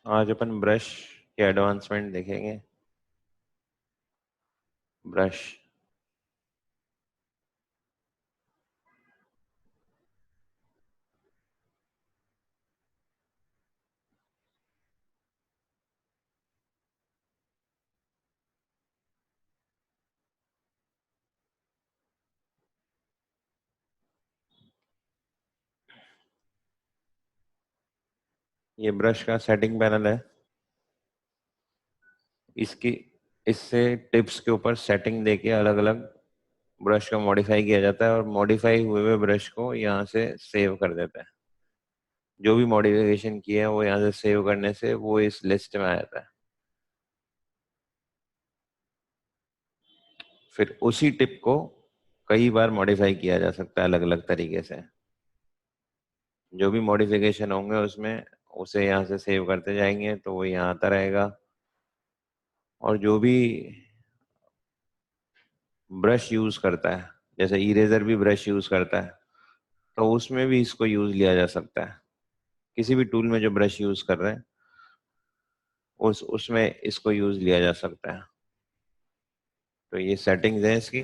आज अपन ब्रश के एडवांसमेंट देखेंगे। ब्रश। ये ब्रश का सेटिंग पैनल है। इसकी इससे टिप्स के ऊपर सेटिंग देके अलग अलग ब्रश को मॉडिफाई किया जाता है और मॉडिफाई हुए हुए ब्रश को यहाँ से सेव कर देता है। जो भी मॉडिफिकेशन किया है वो यहाँ से सेव करने से वो इस लिस्ट में आ जाता है। फिर उसी टिप को कई बार मॉडिफाई किया जा सकता है अलग अलग तरीके से। जो भी मॉडिफिकेशन होंगे उसमें उसे यहाँ से सेव करते जाएंगे तो वो यहाँ आता रहेगा। और जो भी ब्रश यूज करता है, जैसे इरेजर भी ब्रश यूज करता है, तो उसमें भी इसको यूज लिया जा सकता है। किसी भी टूल में जो ब्रश यूज कर रहे हैं उसमें इसको यूज लिया जा सकता है। तो ये सेटिंग्स है इसकी।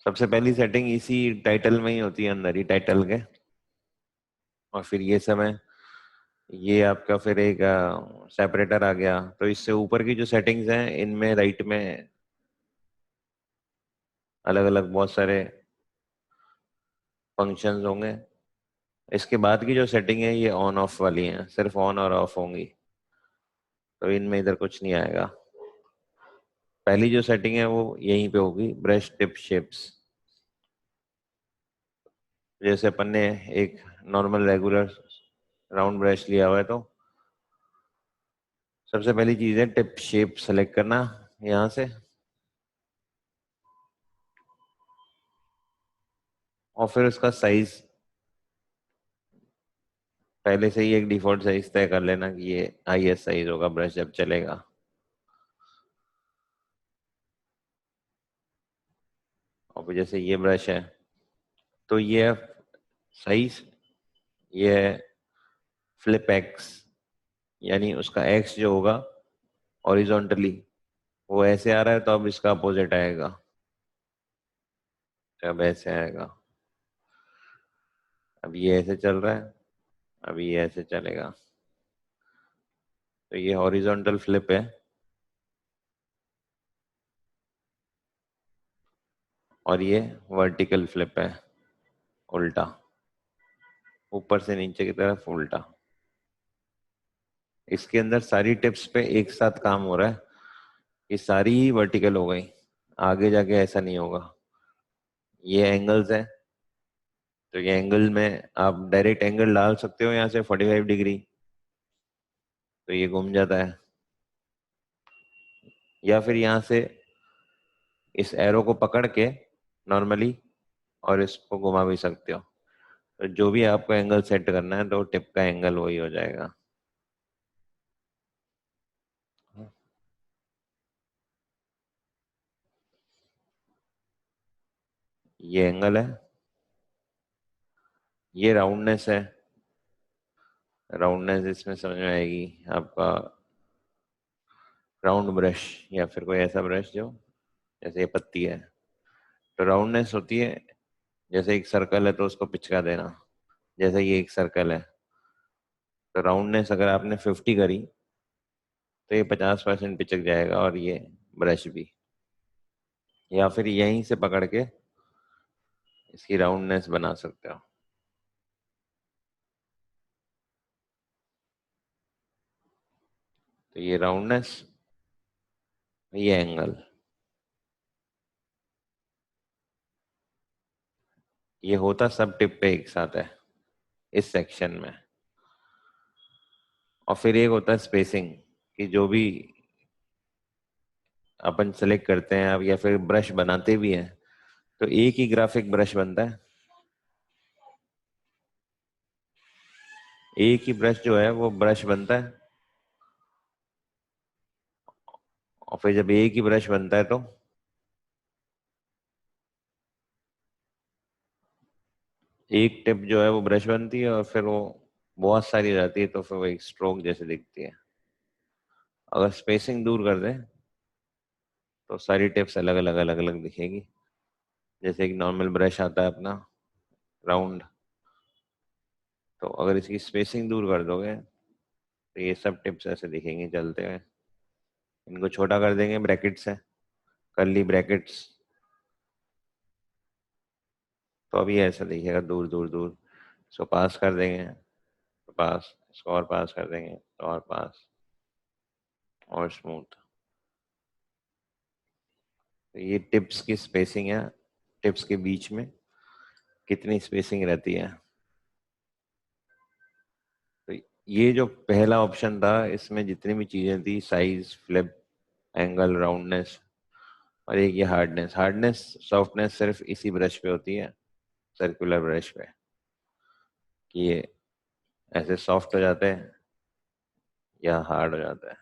सबसे पहली सेटिंग इसी टाइटल में ही होती है, अंदर ही टाइटल के। और फिर ये सब है। ये आपका फिर एक सेपरेटर आ गया। तो इससे ऊपर की जो सेटिंग्स हैं इनमें राइट में अलग अलग बहुत सारे फंक्शंस होंगे। इसके बाद की जो सेटिंग है ये ऑन ऑफ वाली है, सिर्फ ऑन और ऑफ होंगी। तो इनमें इधर कुछ नहीं आएगा। पहली जो सेटिंग है वो यहीं पे होगी, ब्रश टिप शेप्स। जैसे अपन ने एक नॉर्मल रेगुलर राउंड ब्रश लिया हुआ है तो सबसे पहली चीज है टिप शेप सेलेक्ट करना यहाँ से। और फिर उसका साइज पहले से ही एक डिफॉल्ट साइज तय कर लेना कि ये हाईएस्ट साइज होगा ब्रश जब चलेगा। और फिर जैसे ये ब्रश है तो ये साइज, ये फ्लिप एक्स, यानी उसका एक्स जो होगा हॉरिजॉन्टली वो ऐसे आ रहा है तो अब इसका अपोजिट आएगा, अब ऐसे आएगा। अब ये ऐसे चल रहा है, अब ये ऐसे चलेगा। तो ये हॉरिजॉन्टल फ्लिप है। और ये वर्टिकल फ्लिप है, उल्टा, ऊपर से नीचे की तरफ उल्टा। इसके अंदर सारी टिप्स पे एक साथ काम हो रहा है। ये सारी ही वर्टिकल हो गई, आगे जाके ऐसा नहीं होगा। ये एंगल्स है। तो ये एंगल में आप डायरेक्ट एंगल डाल सकते हो यहाँ से 45 डिग्री, तो ये घूम जाता है। या फिर यहाँ से इस एरो को पकड़ के नॉर्मली और इसको घुमा भी सकते हो। तो जो भी आपको एंगल सेट करना है तो टिप का एंगल वही हो जाएगा। ये एंगल है, ये राउंडनेस है। राउंडनेस इसमें समझ में आएगी आपका, राउंड ब्रश या फिर कोई ऐसा ब्रश जो, जैसे ये पत्ती है तो राउंडनेस होती है। जैसे एक सर्कल है तो उसको पिचका देना, जैसे ये एक सर्कल है तो राउंडनेस अगर आपने 50 करी तो ये 50% पिचक जाएगा, और ये ब्रश भी। या फिर यहीं से पकड़ के इसकी राउंडनेस बना सकते हो। तो ये राउंडनेस, ये एंगल, ये होता सब टिप पे एक साथ है इस सेक्शन में। और फिर एक होता है स्पेसिंग, कि जो भी अपन सेलेक्ट करते हैं अब या फिर ब्रश बनाते भी हैं तो एक ही ग्राफिक ब्रश बनता है। एक ही ब्रश जो है वो ब्रश बनता है। और फिर जब एक ही ब्रश बनता है तो एक टिप जो है वो ब्रश बनती है और फिर वो बहुत सारी रहती है तो फिर वो एक स्ट्रोक जैसे दिखती है। अगर स्पेसिंग दूर कर दें तो सारी टिप्स अलग अलग अलग अलग दिखेगी। जैसे एक नॉर्मल ब्रश आता है अपना राउंड, तो अगर इसकी स्पेसिंग दूर कर दोगे तो ये सब टिप्स ऐसे दिखेंगे चलते हुए। इनको छोटा कर देंगे ब्रैकेट से, कर्ली ब्रैकेट्स, तो अभी ऐसा दिखेगा दूर दूर दूर। इसको पास कर देंगे, तो पास, इसको और पास कर देंगे तो और पास, और स्मूथ। तो ये टिप्स की स्पेसिंग है, टिप्स के बीच में कितनी स्पेसिंग रहती है। तो ये जो पहला ऑप्शन था इसमें जितनी भी चीजें थी, साइज, फ्लिप, एंगल, राउंडनेस, और एक ये हार्डनेस। हार्डनेस, सॉफ्टनेस सिर्फ इसी ब्रश पे होती है, सर्कुलर ब्रश पे, कि ये ऐसे सॉफ्ट हो जाते हैं या हार्ड हो जाता है।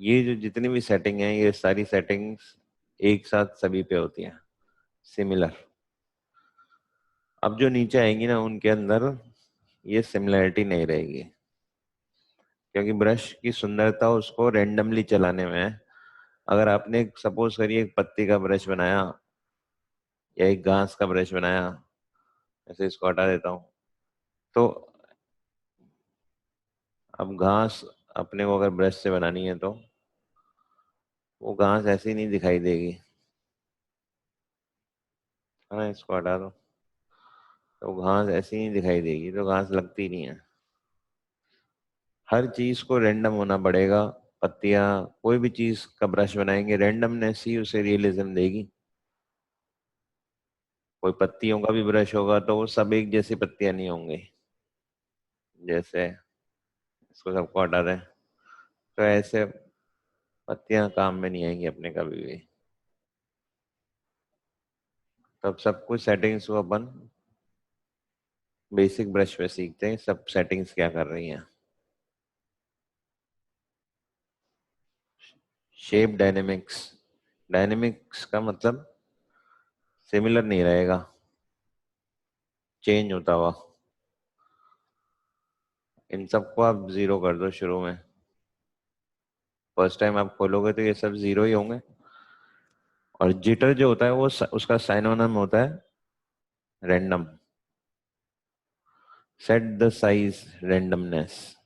ये जो जितनी भी सेटिंग है ये सारी सेटिंग्स एक साथ सभी पे होती हैं, सिमिलर। अब जो नीचे आएंगी ना उनके अंदर ये सिमिलरिटी नहीं रहेगी, क्योंकि ब्रश की सुंदरता उसको रेंडमली चलाने में है। अगर आपने सपोज करिए एक पत्ती का ब्रश बनाया या एक घास का ब्रश बनाया, ऐसे इसको हटा देता हूँ, तो अब घास अपने को अगर ब्रश से बनानी है तो वो घास ऐसी नहीं दिखाई देगी, है ना। इसको हटा दो तो घास ऐसी नहीं दिखाई देगी, तो घास लगती नहीं है। हर चीज को रैंडम होना पड़ेगा। पत्तियां, कोई भी चीज का ब्रश बनाएंगे रैंडमनेस ही उसे रियलिज्म देगी। कोई पत्तियों का भी ब्रश होगा तो वो सब एक जैसी पत्तियां नहीं होंगी। जैसे इसको सबको हटा दें तो ऐसे पत्तियां काम में नहीं आएंगी अपने कभी भी। तब सब कुछ सेटिंग्स को अपन बेसिक ब्रश पे सीखते हैं, सब सेटिंग्स क्या कर रही हैं। शेप डायनेमिक्स, डायनेमिक्स का मतलब सिमिलर नहीं रहेगा, चेंज होता हुआ। इन सबको आप जीरो कर दो शुरू में, फर्स्ट टाइम आप खोलोगे तो ये सब जीरो ही होंगे। और जिटर जो होता है वो उसका साइनोनिम होता है random. Set the size randomness.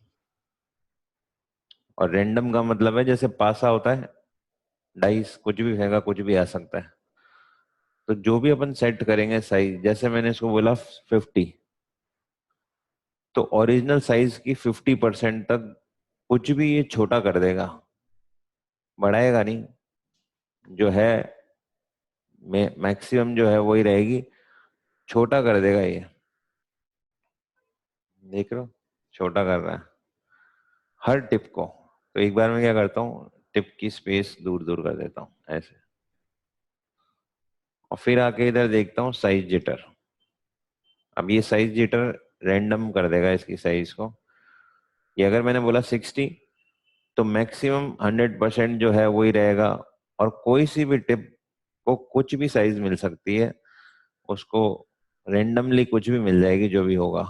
और रैंडम का मतलब है जैसे पासा होता है, डाइस कुछ भी फेंका कुछ भी आ सकता है। तो जो भी अपन सेट करेंगे साइज, जैसे मैंने इसको बोला 50, तो ओरिजिनल साइज की 50% तक कुछ भी ये छोटा कर देगा, बढ़ाएगा नहीं। जो है मैक्सिमम जो है वही रहेगी, छोटा कर देगा ये। देख रहे हो, छोटा कर रहा है हर टिप को। तो एक बार मैं क्या करता हूँ, टिप की स्पेस दूर दूर कर देता हूँ ऐसे, और फिर आके इधर देखता हूँ साइज जिटर। अब ये साइज जिटर रैंडम कर देगा इसकी साइज को। ये अगर मैंने बोला 60, तो मैक्सिमम 100% जो है वही रहेगा। और कोई सी भी टिप को कुछ भी साइज मिल सकती है, उसको रेंडमली कुछ भी मिल जाएगी जो भी होगा।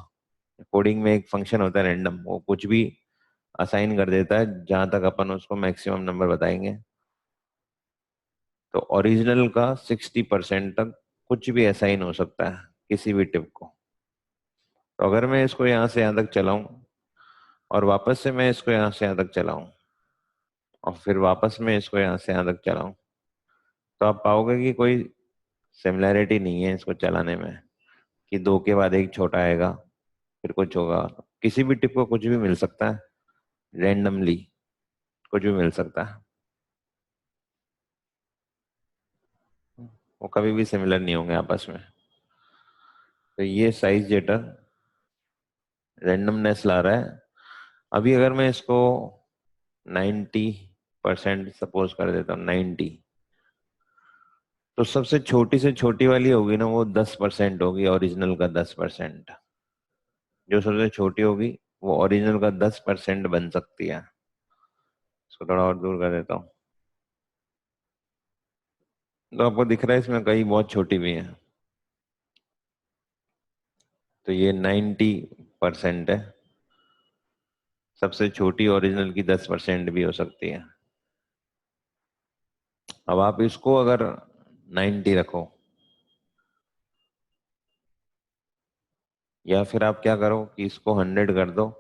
कोडिंग में एक फंक्शन होता है रैंडम, वो कुछ भी असाइन कर देता है जहां तक अपन उसको मैक्सिमम नंबर बताएंगे। तो ओरिजिनल का 60% तक कुछ भी असाइन हो सकता है किसी भी टिप को। तो अगर मैं इसको यहाँ से यहाँ तक चलाऊं और वापस से मैं इसको यहाँ से यहाँ तक चलाऊं और फिर वापस में इसको यहाँ से यहाँ तक चलाऊं, तो आप पाओगे कि कोई सिमिलैरिटी नहीं है इसको चलाने में, कि दो के बाद एक छोटा आएगा फिर कुछ होगा। किसी भी टिप को कुछ भी मिल सकता है, रैंडमली कुछ भी मिल सकता है। वो कभी भी सिमिलर नहीं होंगे आपस में। तो ये साइज जेटर रेंडमनेस ला रहा है। अभी अगर मैं इसको 90% सपोज कर देता हूँ, 90, तो सबसे छोटी से छोटी वाली होगी ना वो 10% होगी, ओरिजिनल का 10%। जो सबसे छोटी होगी वो ओरिजिनल का 10% बन सकती है। इसको थोड़ा और दूर कर देता हूँ। तो आपको दिख रहा है इसमें कई बहुत छोटी भी है, तो ये 90% है। सबसे छोटी ओरिजिनल की 10% भी हो सकती है। अब आप इसको अगर 90 रखो, या फिर आप क्या करो कि इसको 100 कर दो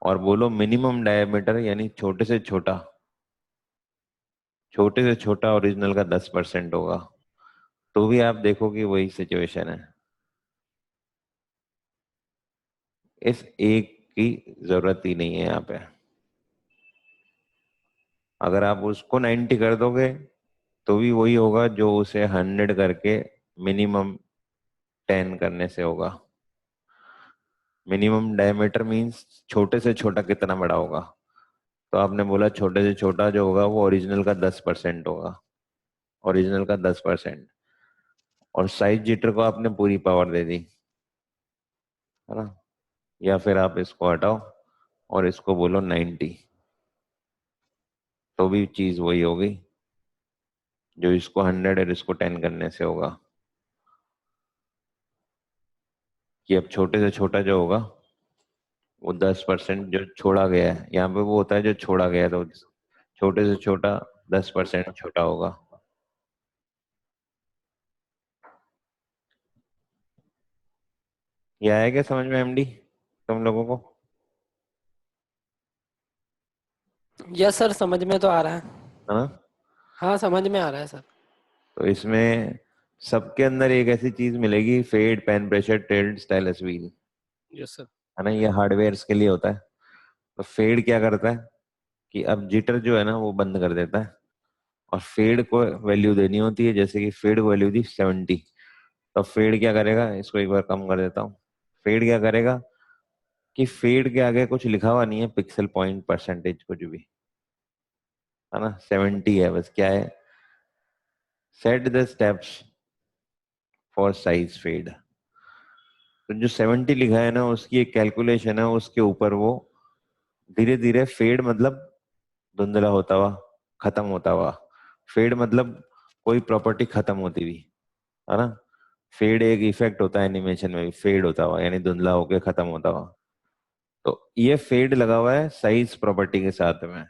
और बोलो मिनिमम डायमीटर, यानी छोटे से छोटा ओरिजिनल का 10% होगा, तो भी आप देखो कि वही सिचुएशन है। इस एक की जरूरत ही नहीं है यहाँ पे। अगर आप उसको 90 कर दोगे तो भी वही होगा जो उसे 100 करके मिनिमम 10 करने से होगा। मिनिमम डायमीटर मीन्स छोटे से छोटा कितना बड़ा होगा, तो आपने बोला छोटे से छोटा जो होगा वो ओरिजिनल का 10% होगा, ओरिजिनल का 10%। और साइज जीटर को आपने पूरी पावर दे दी, है ना। या फिर आप इसको हटाओ और इसको बोलो 90, तो भी चीज वही होगी जो इसको 100 और इसको 10 करने से होगा। कि अब छोटे से छोटा जो होगा वो 10% जो छोड़ा गया है, यहाँ पे वो होता है जो छोड़ा गया है, तो छोटे से छोटा 10% छोटा होगा। ये आया क्या समझ में एमडी तुम लोगों को? यस सर, समझ में तो आ रहा है। है ना। हाँ, समझ में आ रहा है सर। तो इसमें सबके अंदर एक ऐसी चीज मिलेगी, fade, pen pressure, tilt, stylus wheel, yes sir. है ना। ये हार्डवेयर के लिए होता है। तो फेड क्या करता है कि अब जिटर जो है ना वो बंद कर देता है, और फेड को वैल्यू देनी होती है। जैसे कि फेड को वैल्यू दी 70, तो फेड क्या करेगा, इसको एक बार कम कर देता हूँ। फेड क्या करेगा कि फेड के आगे कुछ लिखा हुआ नहीं है, पिक्सल पॉइंट परसेंटेज कुछ भी, है ना। 70 है बस, क्या है, set the steps for size fade. तो जो 70 लिखा है ना उसकी एक कैलकुलेशन है, उसके ऊपर वो धीरे धीरे फेड मतलब धुंधला होता हुआ, खत्म होता हुआ। फेड मतलब कोई प्रॉपर्टी खत्म होती हुई, है ना। फेड एक इफेक्ट होता है एनिमेशन में भी, फेड होता हुआ यानी धुंधला होके खत्म होता हुआ। तो ये फेड लगा हुआ है साइज प्रॉपर्टी के साथ में।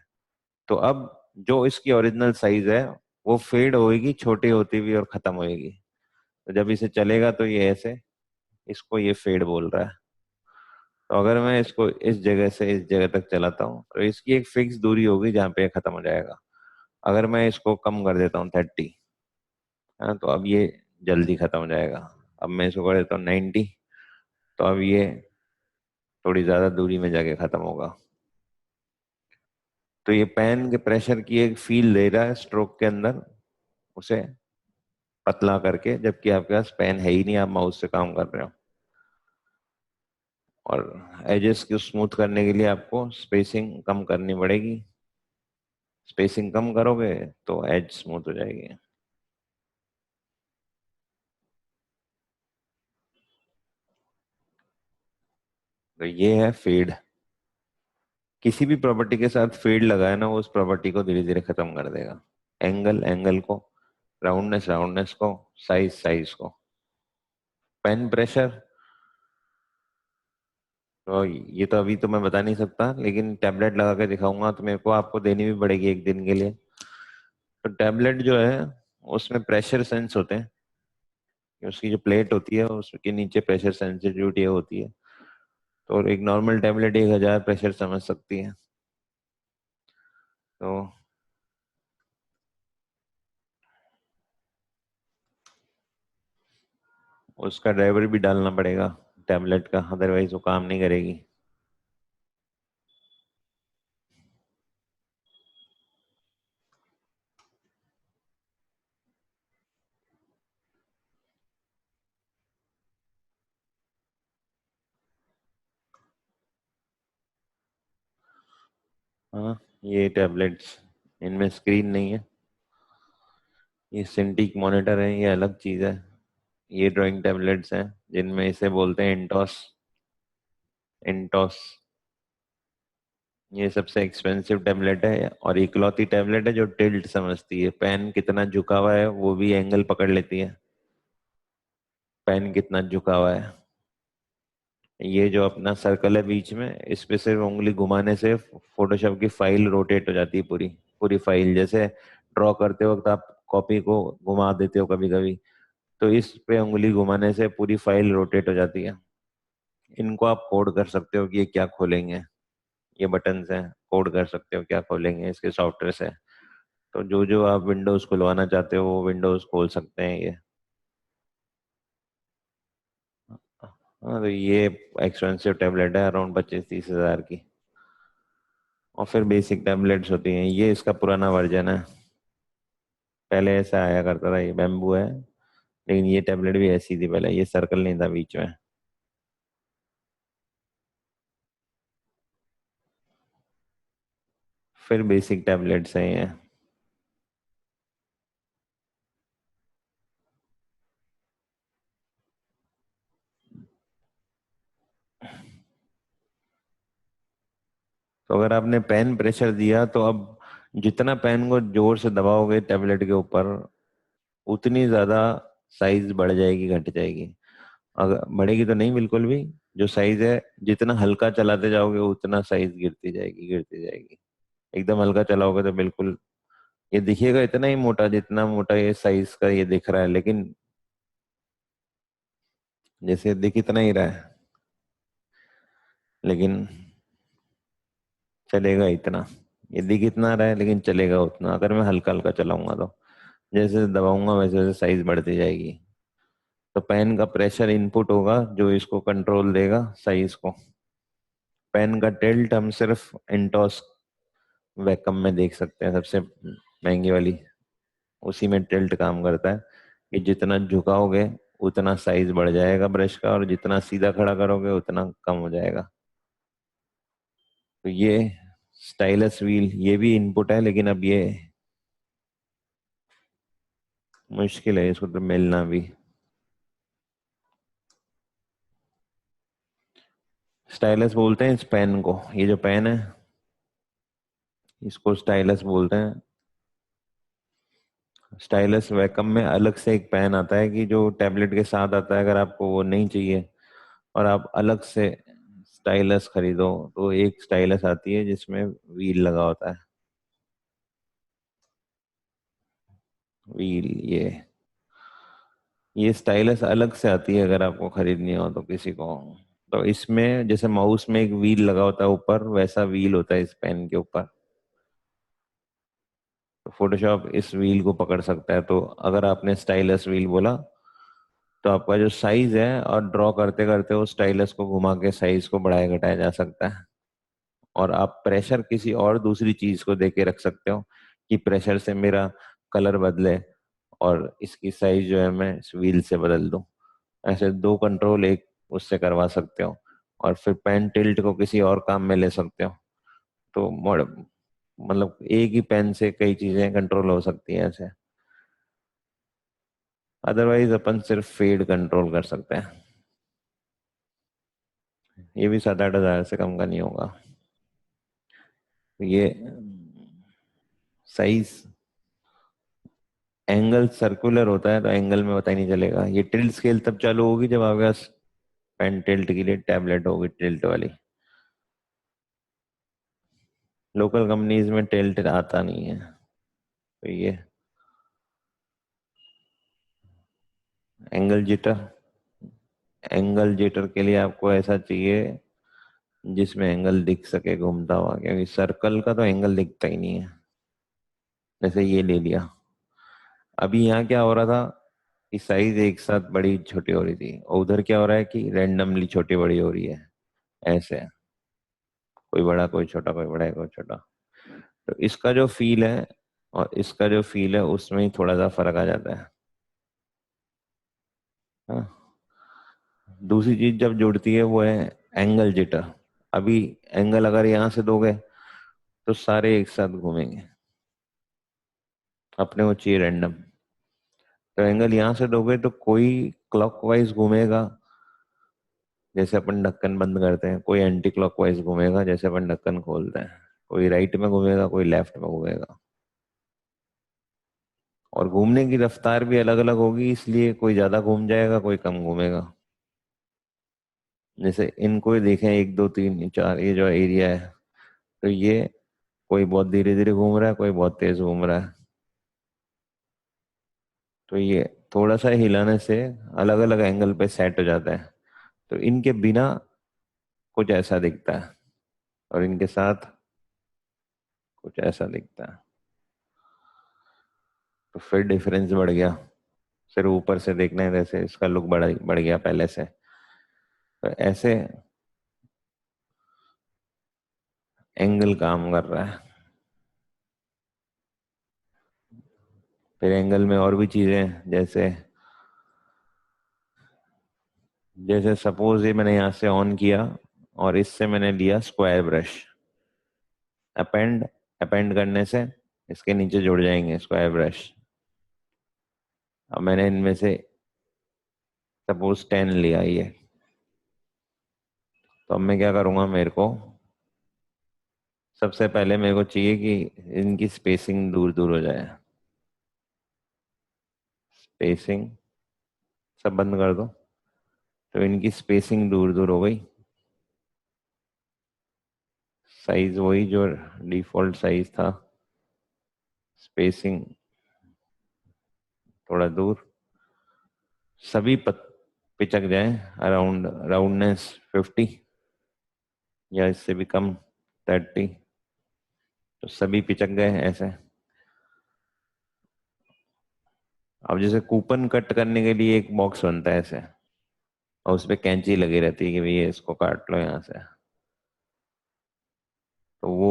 तो अब जो इसकी ओरिजिनल साइज है वो फेड होएगी छोटी होती हुई और खत्म होएगी। तो जब इसे चलेगा तो ये ऐसे, इसको ये फेड बोल रहा है। तो अगर मैं इसको इस जगह से इस जगह तक चलाता हूँ तो इसकी एक फिक्स दूरी होगी जहाँ पे ये खत्म हो जाएगा। अगर मैं इसको कम कर देता हूँ 30, है ना, तो अब ये जल्दी खत्म हो जाएगा। अब मैं इसको कर देता हूँ 90, तो अब ये थोड़ी ज्यादा दूरी में जाके खत्म होगा। तो ये पेन के प्रेशर की एक फील दे रहा है स्ट्रोक के अंदर, उसे पतला करके, जबकि आपके पास पेन है ही नहीं, आप माउस से काम कर रहे हो। और एजेस को स्मूथ करने के लिए आपको स्पेसिंग कम करनी पड़ेगी। स्पेसिंग कम करोगे तो एज स्मूथ हो जाएगी। तो ये है फेड। किसी भी प्रॉपर्टी के साथ फेड लगाए ना, वो उस प्रॉपर्टी को धीरे धीरे खत्म कर देगा। एंगल एंगल को, राउंडनेस राउंडनेस को, साइज साइज को। पेन प्रेशर, तो ये तो अभी तो मैं बता नहीं सकता, लेकिन टैबलेट लगा के दिखाऊंगा तो मेरे को आपको देनी भी पड़ेगी एक दिन के लिए। तो टैबलेट जो है उसमें प्रेशर सेंस होते हैं, उसकी जो प्लेट होती है उसके नीचे प्रेशर सेंसिटिविटी होती है। तो एक नॉर्मल टैबलेट 1000 प्रेशर समझ सकती है। तो उसका ड्राइवर भी डालना पड़ेगा टैबलेट का, अदरवाइज वो काम नहीं करेगी। हाँ, ये टैबलेट्स, इनमें स्क्रीन नहीं है। ये सिंटिक मॉनिटर है, ये अलग चीज है। ये ड्राइंग टैबलेट्स हैं जिनमें इसे बोलते हैं इंटॉस। इंटॉस ये सबसे एक्सपेंसिव टेबलेट है और इकलौती टेबलेट है जो टिल्ट समझती है। पेन कितना झुका हुआ है वो भी एंगल पकड़ लेती है। पेन कितना झुका हुआ है, ये जो अपना सर्कल है बीच में, इस पे सिर्फ उंगली घुमाने से फोटोशॉप की फाइल रोटेट हो जाती है। पूरी पूरी फाइल, जैसे ड्रॉ करते वक्त आप कॉपी को घुमा देते हो कभी कभी, तो इस पे उंगली घुमाने से पूरी फाइल रोटेट हो जाती है। इनको आप कोड कर सकते हो कि ये क्या खोलेंगे। ये बटन्स हैं, कोड कर सकते हो क्या खोलेंगे इसके सॉफ्टवेयर से। तो जो जो आप विंडोज खुलवाना चाहते हो वो विंडोज खोल सकते हैं ये। हाँ, तो ये एक्सपेंसिव टैबलेट है, अराउंड 25-30 हज़ार की। और फिर बेसिक टैबलेट्स होती हैं, ये इसका पुराना वर्जन है। पहले ऐसा आया करता था, ये बैम्बू है, लेकिन ये टैबलेट भी ऐसी थी पहले, ये सर्कल नहीं था बीच में। फिर बेसिक टैबलेट्स हैं ये। तो अगर आपने पेन प्रेशर दिया तो अब जितना पेन को जोर से दबाओगे टैबलेट के ऊपर, उतनी ज्यादा साइज बढ़ जाएगी घट जाएगी। अगर बढ़ेगी तो नहीं बिल्कुल भी, जो साइज है जितना हल्का चलाते जाओगे उतना साइज गिरती जाएगी गिरती जाएगी। एकदम हल्का चलाओगे तो बिल्कुल ये दिखेगा इतना ही मोटा जितना मोटा ये साइज का ये दिख रहा है, लेकिन जैसे दिख इतना ही रहा है, लेकिन चलेगा इतना। ये दिख इतना रहा है लेकिन चलेगा उतना, अगर मैं हल्का हल्का चलाऊंगा तो। जैसे दबाऊंगा वैसे वैसे साइज बढ़ती जाएगी। तो पेन का प्रेशर इनपुट होगा जो इसको कंट्रोल देगा साइज को। पेन का टिल्ट हम सिर्फ इंटॉस वैकम में देख सकते हैं, सबसे महंगी वाली। उसी में टिल्ट काम करता है कि जितना झुकाओगे उतना साइज बढ़ जाएगा ब्रश का, और जितना सीधा खड़ा करोगे उतना कम हो जाएगा। तो ये स्टाइलस व्हील ये भी इनपुट है, लेकिन अब ये मुश्किल है इसको तो मिलना भी। स्टाइलस बोलते हैं इस पेन को, ये जो पेन है इसको स्टाइलस बोलते हैं। स्टाइलस वैकम में अलग से एक पेन आता है कि जो टैबलेट के साथ आता है, अगर आपको वो नहीं चाहिए और आप अलग से स्टाइलस खरीदो तो एक स्टाइलस आती है जिसमें व्हील लगा होता है। व्हील, ये स्टाइलस अलग से आती है अगर आपको खरीदनी हो तो किसी को। तो इसमें जैसे माउस में एक व्हील लगा होता है ऊपर, वैसा व्हील होता है इस पेन के ऊपर। तो फोटोशॉप इस व्हील को पकड़ सकता है। तो अगर आपने स्टाइलस व्हील बोला तो आपका जो साइज है और ड्रॉ करते करते वो स्टाइलस को घुमा के साइज को बढ़ाया घटाया जा सकता है। और आप प्रेशर किसी और दूसरी चीज को दे के रख सकते हो कि प्रेशर से मेरा कलर बदले और इसकी साइज जो है मैं इस व्हील से बदल दूं। ऐसे दो कंट्रोल एक उससे करवा सकते हो। और फिर पेन टिल्ट को किसी और काम में ले सकते हो। तो मतलब एक ही पेन से कई चीजें कंट्रोल हो सकती हैं ऐसे। अदरवाइज अपन सिर्फ फेड कंट्रोल कर सकते हैं। ये भी 7-8 हज़ार से कम का नहीं होगा। ये साइज एंगल सर्कुलर होता है तो एंगल में पता ही नहीं चलेगा। ये टिल्ट स्केल तब चालू होगी जब आपके पास पेन टिल्ट के लिए टैबलेट होगी टिल्ट वाली। लोकल कंपनीज में टिल्ट आता नहीं है। तो ये एंगल जिटर, एंगल जिटर के लिए आपको ऐसा चाहिए जिसमें एंगल दिख सके घूमता हुआ, क्योंकि सर्कल का तो एंगल दिखता ही नहीं है। जैसे ये ले लिया, अभी यहाँ क्या हो रहा था कि साइज एक साथ बड़ी छोटी हो रही थी, और उधर क्या हो रहा है कि रैंडमली छोटी बड़ी हो रही है। ऐसे कोई बड़ा कोई छोटा, कोई बड़ा कोई छोटा। तो इसका जो फील है और इसका जो फील है उसमें ही थोड़ा सा फर्क आ जाता है। हाँ। दूसरी चीज जब जुड़ती है वो है एंगल जिटर। अभी एंगल अगर यहाँ से दोगे तो सारे एक साथ घूमेंगे, अपने को चाहिए रैंडम। तो एंगल यहाँ से दोगे तो कोई क्लॉकवाइज घूमेगा जैसे अपन ढक्कन बंद करते हैं, कोई एंटी क्लॉकवाइज घूमेगा जैसे अपन ढक्कन खोलते हैं, कोई राइट में घूमेगा, कोई लेफ्ट में घूमेगा। और घूमने की रफ्तार भी अलग अलग होगी, इसलिए कोई ज्यादा घूम जाएगा, कोई कम घूमेगा। जैसे इनको ही देखें, एक दो तीन चार, ये जो एरिया है, तो ये कोई बहुत धीरे धीरे घूम रहा है, कोई बहुत तेज घूम रहा है। तो ये थोड़ा सा हिलाने से अलग अलग एंगल पे सेट हो जाता है। तो इनके बिना कुछ ऐसा दिखता है, और इनके साथ कुछ ऐसा दिखता है। तो फिर डिफरेंस बढ़ गया। सिर्फ ऊपर से देखने जैसे इसका लुक बढ़ बढ़ गया पहले से। तो ऐसे एंगल काम कर रहा है। फिर एंगल में और भी चीजें हैं, जैसे जैसे सपोज ये मैंने यहाँ से ऑन किया और इससे मैंने लिया स्क्वायर ब्रश। अपेंड, अपेंड करने से इसके नीचे जुड़ जाएंगे स्क्वायर ब्रश। अब मैंने इनमें से सपोज 10 लिया ये, तो अब मैं क्या करूँगा, मेरे को सबसे पहले मेरे को चाहिए कि इनकी स्पेसिंग दूर दूर हो जाए। स्पेसिंग सब बंद कर दो। तो इनकी स्पेसिंग दूर दूर हो गई। साइज वही जो डिफॉल्ट साइज था, स्पेसिंग थोड़ा दूर। सभी पिचक जाए अराउंड, राउंडनेस 50 या इससे भी कम, 30। तो सभी पिचक गए ऐसे। अब जैसे कूपन कट करने के लिए एक बॉक्स बनता है ऐसे, और उस पे कैंची लगी रहती है कि भैया इसको काट लो यहाँ से। तो वो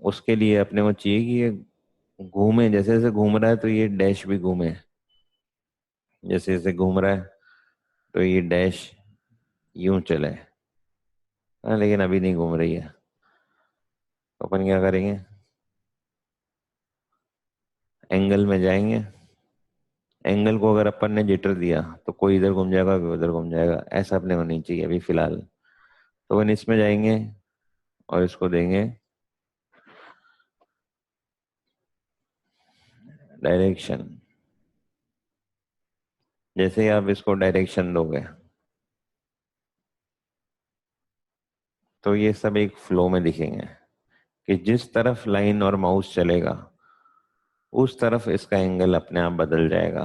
उसके लिए अपने को चाहिए कि ये घूमे, जैसे जैसे घूम रहा है तो ये डैश भी घूमे। जैसे जैसे घूम रहा है तो ये डैश यूं चले। हाँ, लेकिन अभी नहीं घूम रही है। तो अपन क्या करेंगे, एंगल में जाएंगे। एंगल को अगर अपन ने जिटर दिया तो कोई इधर घूम जाएगा, कोई उधर घूम जाएगा, ऐसा अपने को नहीं चाहिए अभी फिलहाल। तो अपन इसमें जाएंगे और इसको देंगे डायरेक्शन। जैसे ही आप इसको डायरेक्शन दोगे तो ये सब एक फ्लो में दिखेंगे कि जिस तरफ लाइन और माउस चलेगा उस तरफ इसका एंगल अपने आप बदल जाएगा।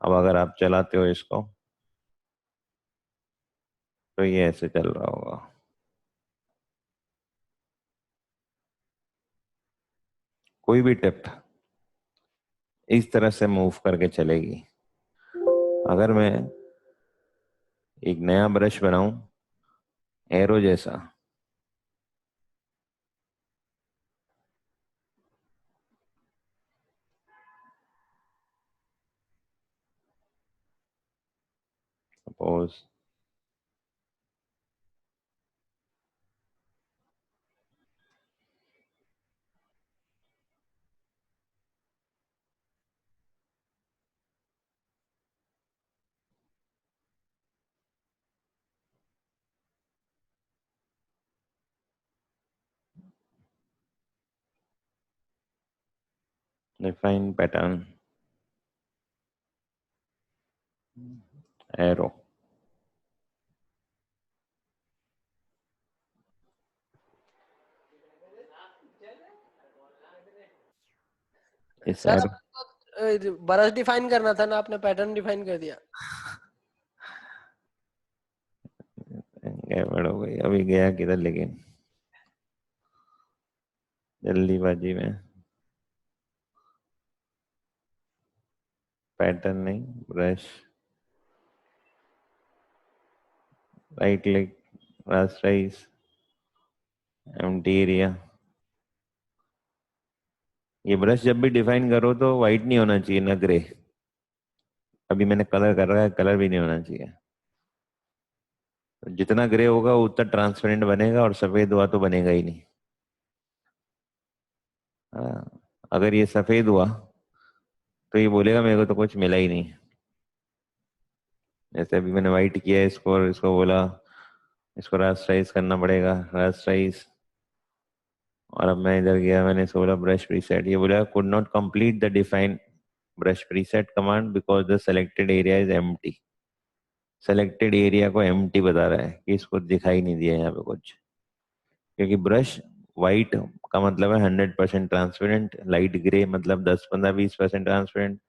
अब अगर आप चलाते हो इसको तो ये ऐसे चल रहा होगा। कोई भी टिप इस तरह से मूव करके चलेगी। अगर मैं एक नया ब्रश बनाऊं एरो जैसा, सपोज डिफाइन पैटर्न एरो। इस सर एरो आपको ब्रश डिफाइन करना था ना, आपने पैटर्न डिफाइन कर दिया। गड़बड़ हो गई, अभी गया किधर लेकिन जल्दीबाजी में। पैटर्न नहीं, brush, right click, rasterise, empty area. ये ब्रश जब भी डिफाइन करो तो वाइट नहीं होना चाहिए ना ग्रे। अभी मैंने कलर कर रहा है, कलर भी नहीं होना चाहिए। जितना ग्रे होगा उतना ट्रांसपेरेंट बनेगा, और सफेद हुआ तो बनेगा ही नहीं। हाँ, अगर ये सफेद हुआ तो ये बोलेगा मेरे को तो कुछ मिला ही नहीं। जैसे अभी मैंने वाइट किया है इसको और इसको बोला इसको रास्टराइज करना पड़ेगा, रास्टराइज। और अब मैं इधर गया, मैंने बोला ब्रश प्रीसेट, ये बोला could not complete the define brush preset command because the selected area is empty. Selected area को एम्प्टी बता रहा है कि इसको दिखाई नहीं दिया यहाँ पे कुछ, क्योंकि ब्रश वाइट का मतलब है 100% ट्रांसपेरेंट, लाइट ग्रे मतलब 10-15-20% ट्रांसपेरेंट,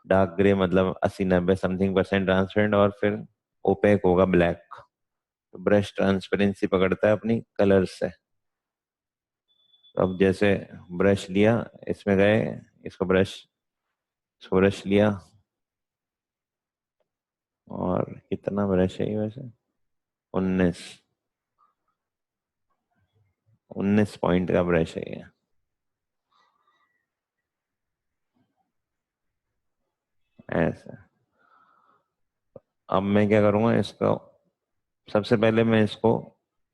डार्क ग्रे मतलब 80-90 समथिंग परसेंट ट्रांसपेरेंट, और फिर ओपेक होगा ब्लैक। तो ब्रश ट्रांसपेरेंसी पकड़ता है अपनी कलर से। तो अब जैसे ब्रश लिया, इसमें गए, इसको ब्रश लिया, और कितना ब्रश है ये वैसे, 19 पॉइंट का ब्रश है ये, ऐसा। अब मैं क्या करूंगा, इसको सबसे पहले मैं इसको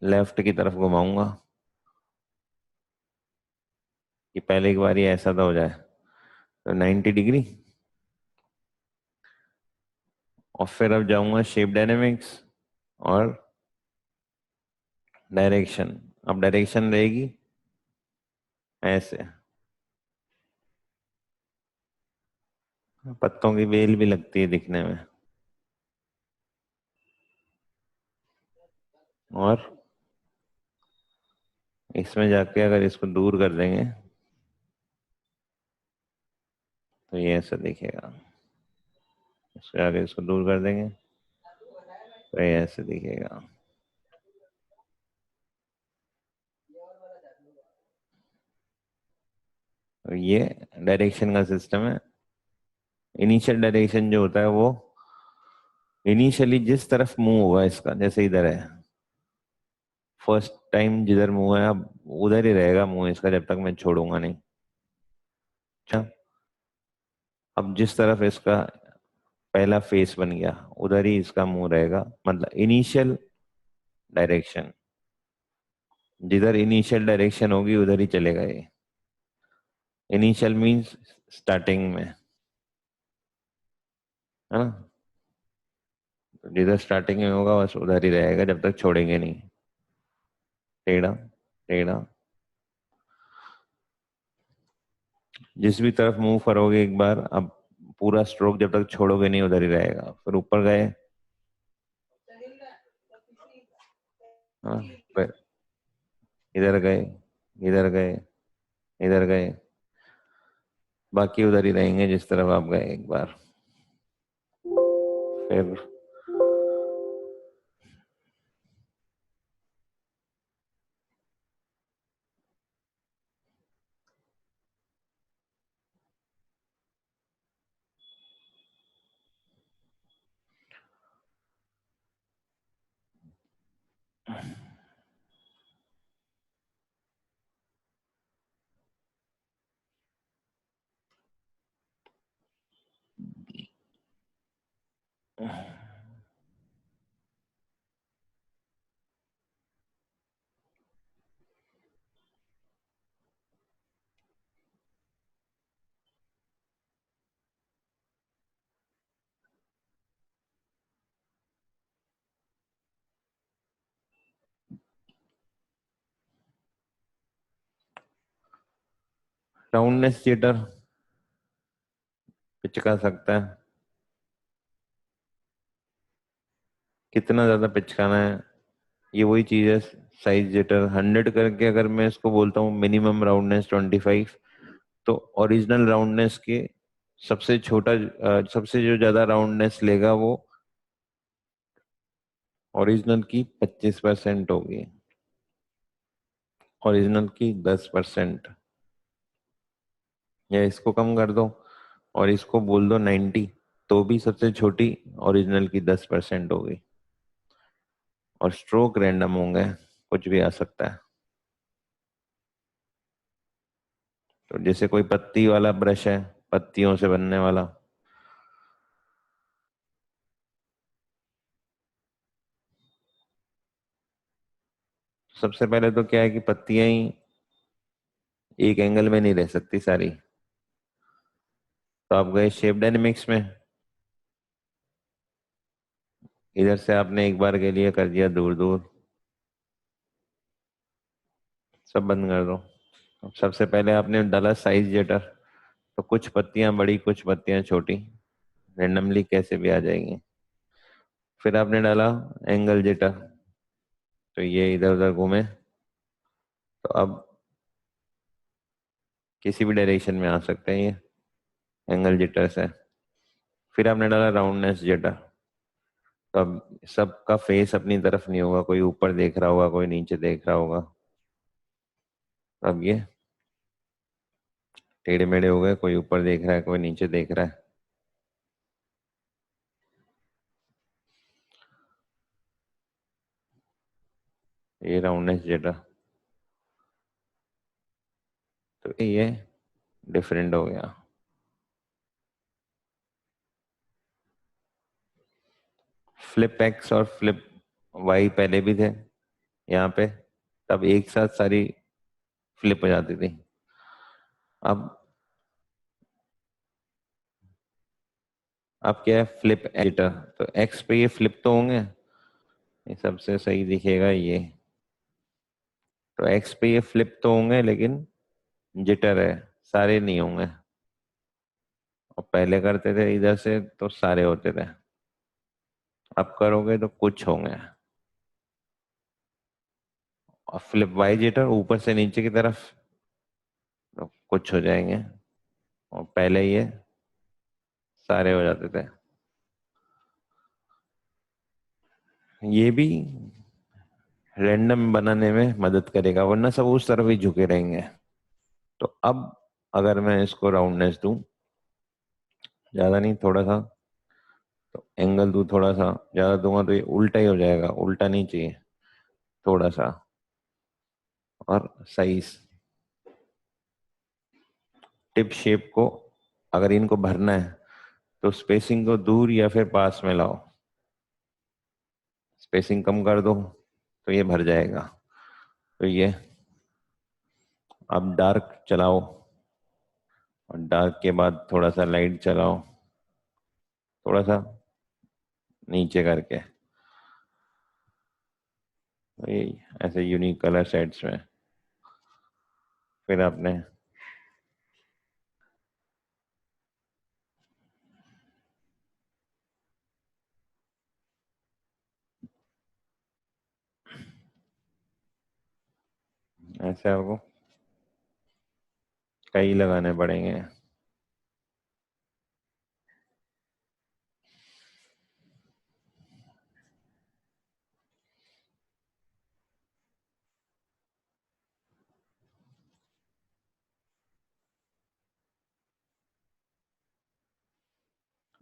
लेफ्ट की तरफ घुमाऊंगा कि पहले एक बार ये ऐसा तो हो जाए, तो 90 डिग्री। और फिर अब जाऊंगा शेप डायनेमिक्स और डायरेक्शन। अब डायरेक्शन रहेगी ऐसे, पत्तों की बेल भी लगती है दिखने में। और इसमें जाके अगर इसको दूर कर देंगे तो ये ऐसा दिखेगा, इससे आगे इसको दूर कर देंगे तो ये ऐसे दिखेगा। तो ये डायरेक्शन का सिस्टम है। इनिशियल डायरेक्शन जो होता है वो इनिशियली जिस तरफ मूव होगा इसका, जैसे इधर है, फर्स्ट टाइम जिधर मुंह है अब उधर ही रहेगा मुंह इसका जब तक मैं छोड़ूंगा नहीं। अच्छा, अब जिस तरफ इसका पहला फेस बन गया उधर ही इसका मुंह रहेगा, मतलब इनिशियल डायरेक्शन, जिधर इनिशियल डायरेक्शन होगी उधर ही चलेगा ये। इनिशियल मींस स्टार्टिंग में, है ना। तो जिधर स्टार्टिंग में होगा बस उधर ही रहेगा जब तक छोड़ेंगे नहीं। टेढ़ा टेढ़ा, जिस भी तरफ मूव करोगे एक बार, अब पूरा स्ट्रोक जब तक छोड़ोगे नहीं उधर ही रहेगा। फिर ऊपर गए, हाँ, फिर इधर गए, इधर गए, इधर गए, बाकी उधर ही रहेंगे जिस तरफ आप गए एक बार। फिर राउंडनेस थिएटर पिचका सकता है, कितना ज्यादा पिचकाना है, ये वही चीज है। साइज जिटर 100 करके अगर मैं इसको बोलता हूँ मिनिमम राउंडनेस 25, तो ओरिजिनल राउंडनेस के सबसे छोटा सबसे जो ज्यादा राउंडनेस लेगा वो ओरिजिनल की 25% होगी, ओरिजिनल की 10%। या इसको कम कर दो और इसको बोल दो 90, तो भी सबसे छोटी ओरिजिनल की 10% होगी। और स्ट्रोक रैंडम होंगे, कुछ भी आ सकता है। तो जैसे कोई पत्ती वाला ब्रश है, पत्तियों से बनने वाला, सबसे पहले तो क्या है कि पत्तियां ही एक एंगल में नहीं रह सकती सारी। तो आप गए शेप डायनेमिक्स में, इधर से आपने एक बार के लिए कर दिया दूर दूर, सब बंद कर दो। अब सबसे पहले आपने डाला साइज जिटर, तो कुछ पत्तियां बड़ी कुछ पत्तियां छोटी, रेंडमली कैसे भी आ जाएंगी। फिर आपने डाला एंगल जिटर, तो ये इधर उधर घूमे, तो अब किसी भी डायरेक्शन में आ सकते हैं ये एंगल जिटर से। फिर आपने डाला राउंडनेस जिटर, तो अब सबका फेस अपनी तरफ नहीं होगा, कोई ऊपर देख रहा होगा कोई नीचे देख रहा होगा। अब ये टेढ़े मेढ़े हो गए, कोई ऊपर देख रहा है कोई नीचे देख रहा है। ये राउंडनेस जिटर, तो ये डिफरेंट हो गया। फ्लिप एक्स और फ्लिप वाई पहले भी थे यहाँ पे, तब एक साथ सारी फ्लिप हो जाती थी। अब क्या है, फ्लिप एडिटर, तो एक्स पे ये फ्लिप तो होंगे, ये सबसे सही दिखेगा ये। तो एक्स पे ये फ्लिप तो होंगे लेकिन जिटर है, सारे नहीं होंगे। और पहले करते थे इधर से तो सारे होते थे, अब करोगे तो कुछ होंगे। और फ्लिप वाई जिटर ऊपर से नीचे की तरफ, तो कुछ हो जाएंगे। और पहले ये सारे हो जाते थे। ये भी रैंडम बनाने में मदद करेगा, वरना सब उस तरफ ही झुके रहेंगे। तो अब अगर मैं इसको राउंडनेस दूं, ज्यादा नहीं थोड़ा सा, तो एंगल दूं थोड़ा सा, ज्यादा दूंगा तो ये उल्टा ही हो जाएगा, उल्टा नहीं चाहिए, थोड़ा सा। और साइज, टिप शेप को अगर इनको भरना है तो स्पेसिंग को दूर या फिर पास में लाओ, स्पेसिंग कम कर दो तो ये भर जाएगा। तो ये अब डार्क चलाओ, और डार्क के बाद थोड़ा सा लाइट चलाओ, थोड़ा सा नीचे करके, तो ये ऐसे यूनिक कलर सेट्स में। फिर आपने ऐसे आपको कई लगाने पड़ेंगे।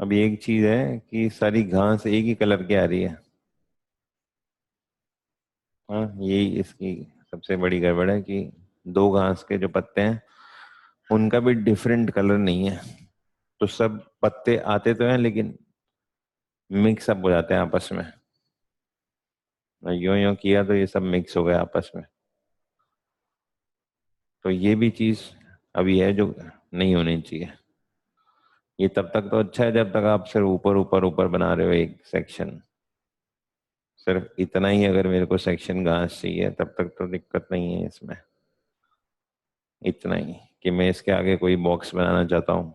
अब एक चीज है कि सारी घास एक ही कलर की आ रही है। हाँ, यही इसकी सबसे बड़ी गड़बड़ है कि दो घास के जो पत्ते हैं उनका भी डिफरेंट कलर नहीं है। तो सब पत्ते आते तो हैं लेकिन मिक्स अप हो जाते हैं आपस में। यूं यूं किया तो ये सब मिक्स हो गया आपस में। तो ये भी चीज अभी है जो नहीं होनी चाहिए। ये तब तक तो अच्छा है जब तक आप सिर्फ ऊपर ऊपर ऊपर बना रहे हो एक सेक्शन, सिर्फ इतना ही अगर मेरे को सेक्शन घास चाहिए तब तक तो दिक्कत नहीं है इसमें। इतना ही कि मैं इसके आगे कोई बॉक्स बनाना चाहता हूँ।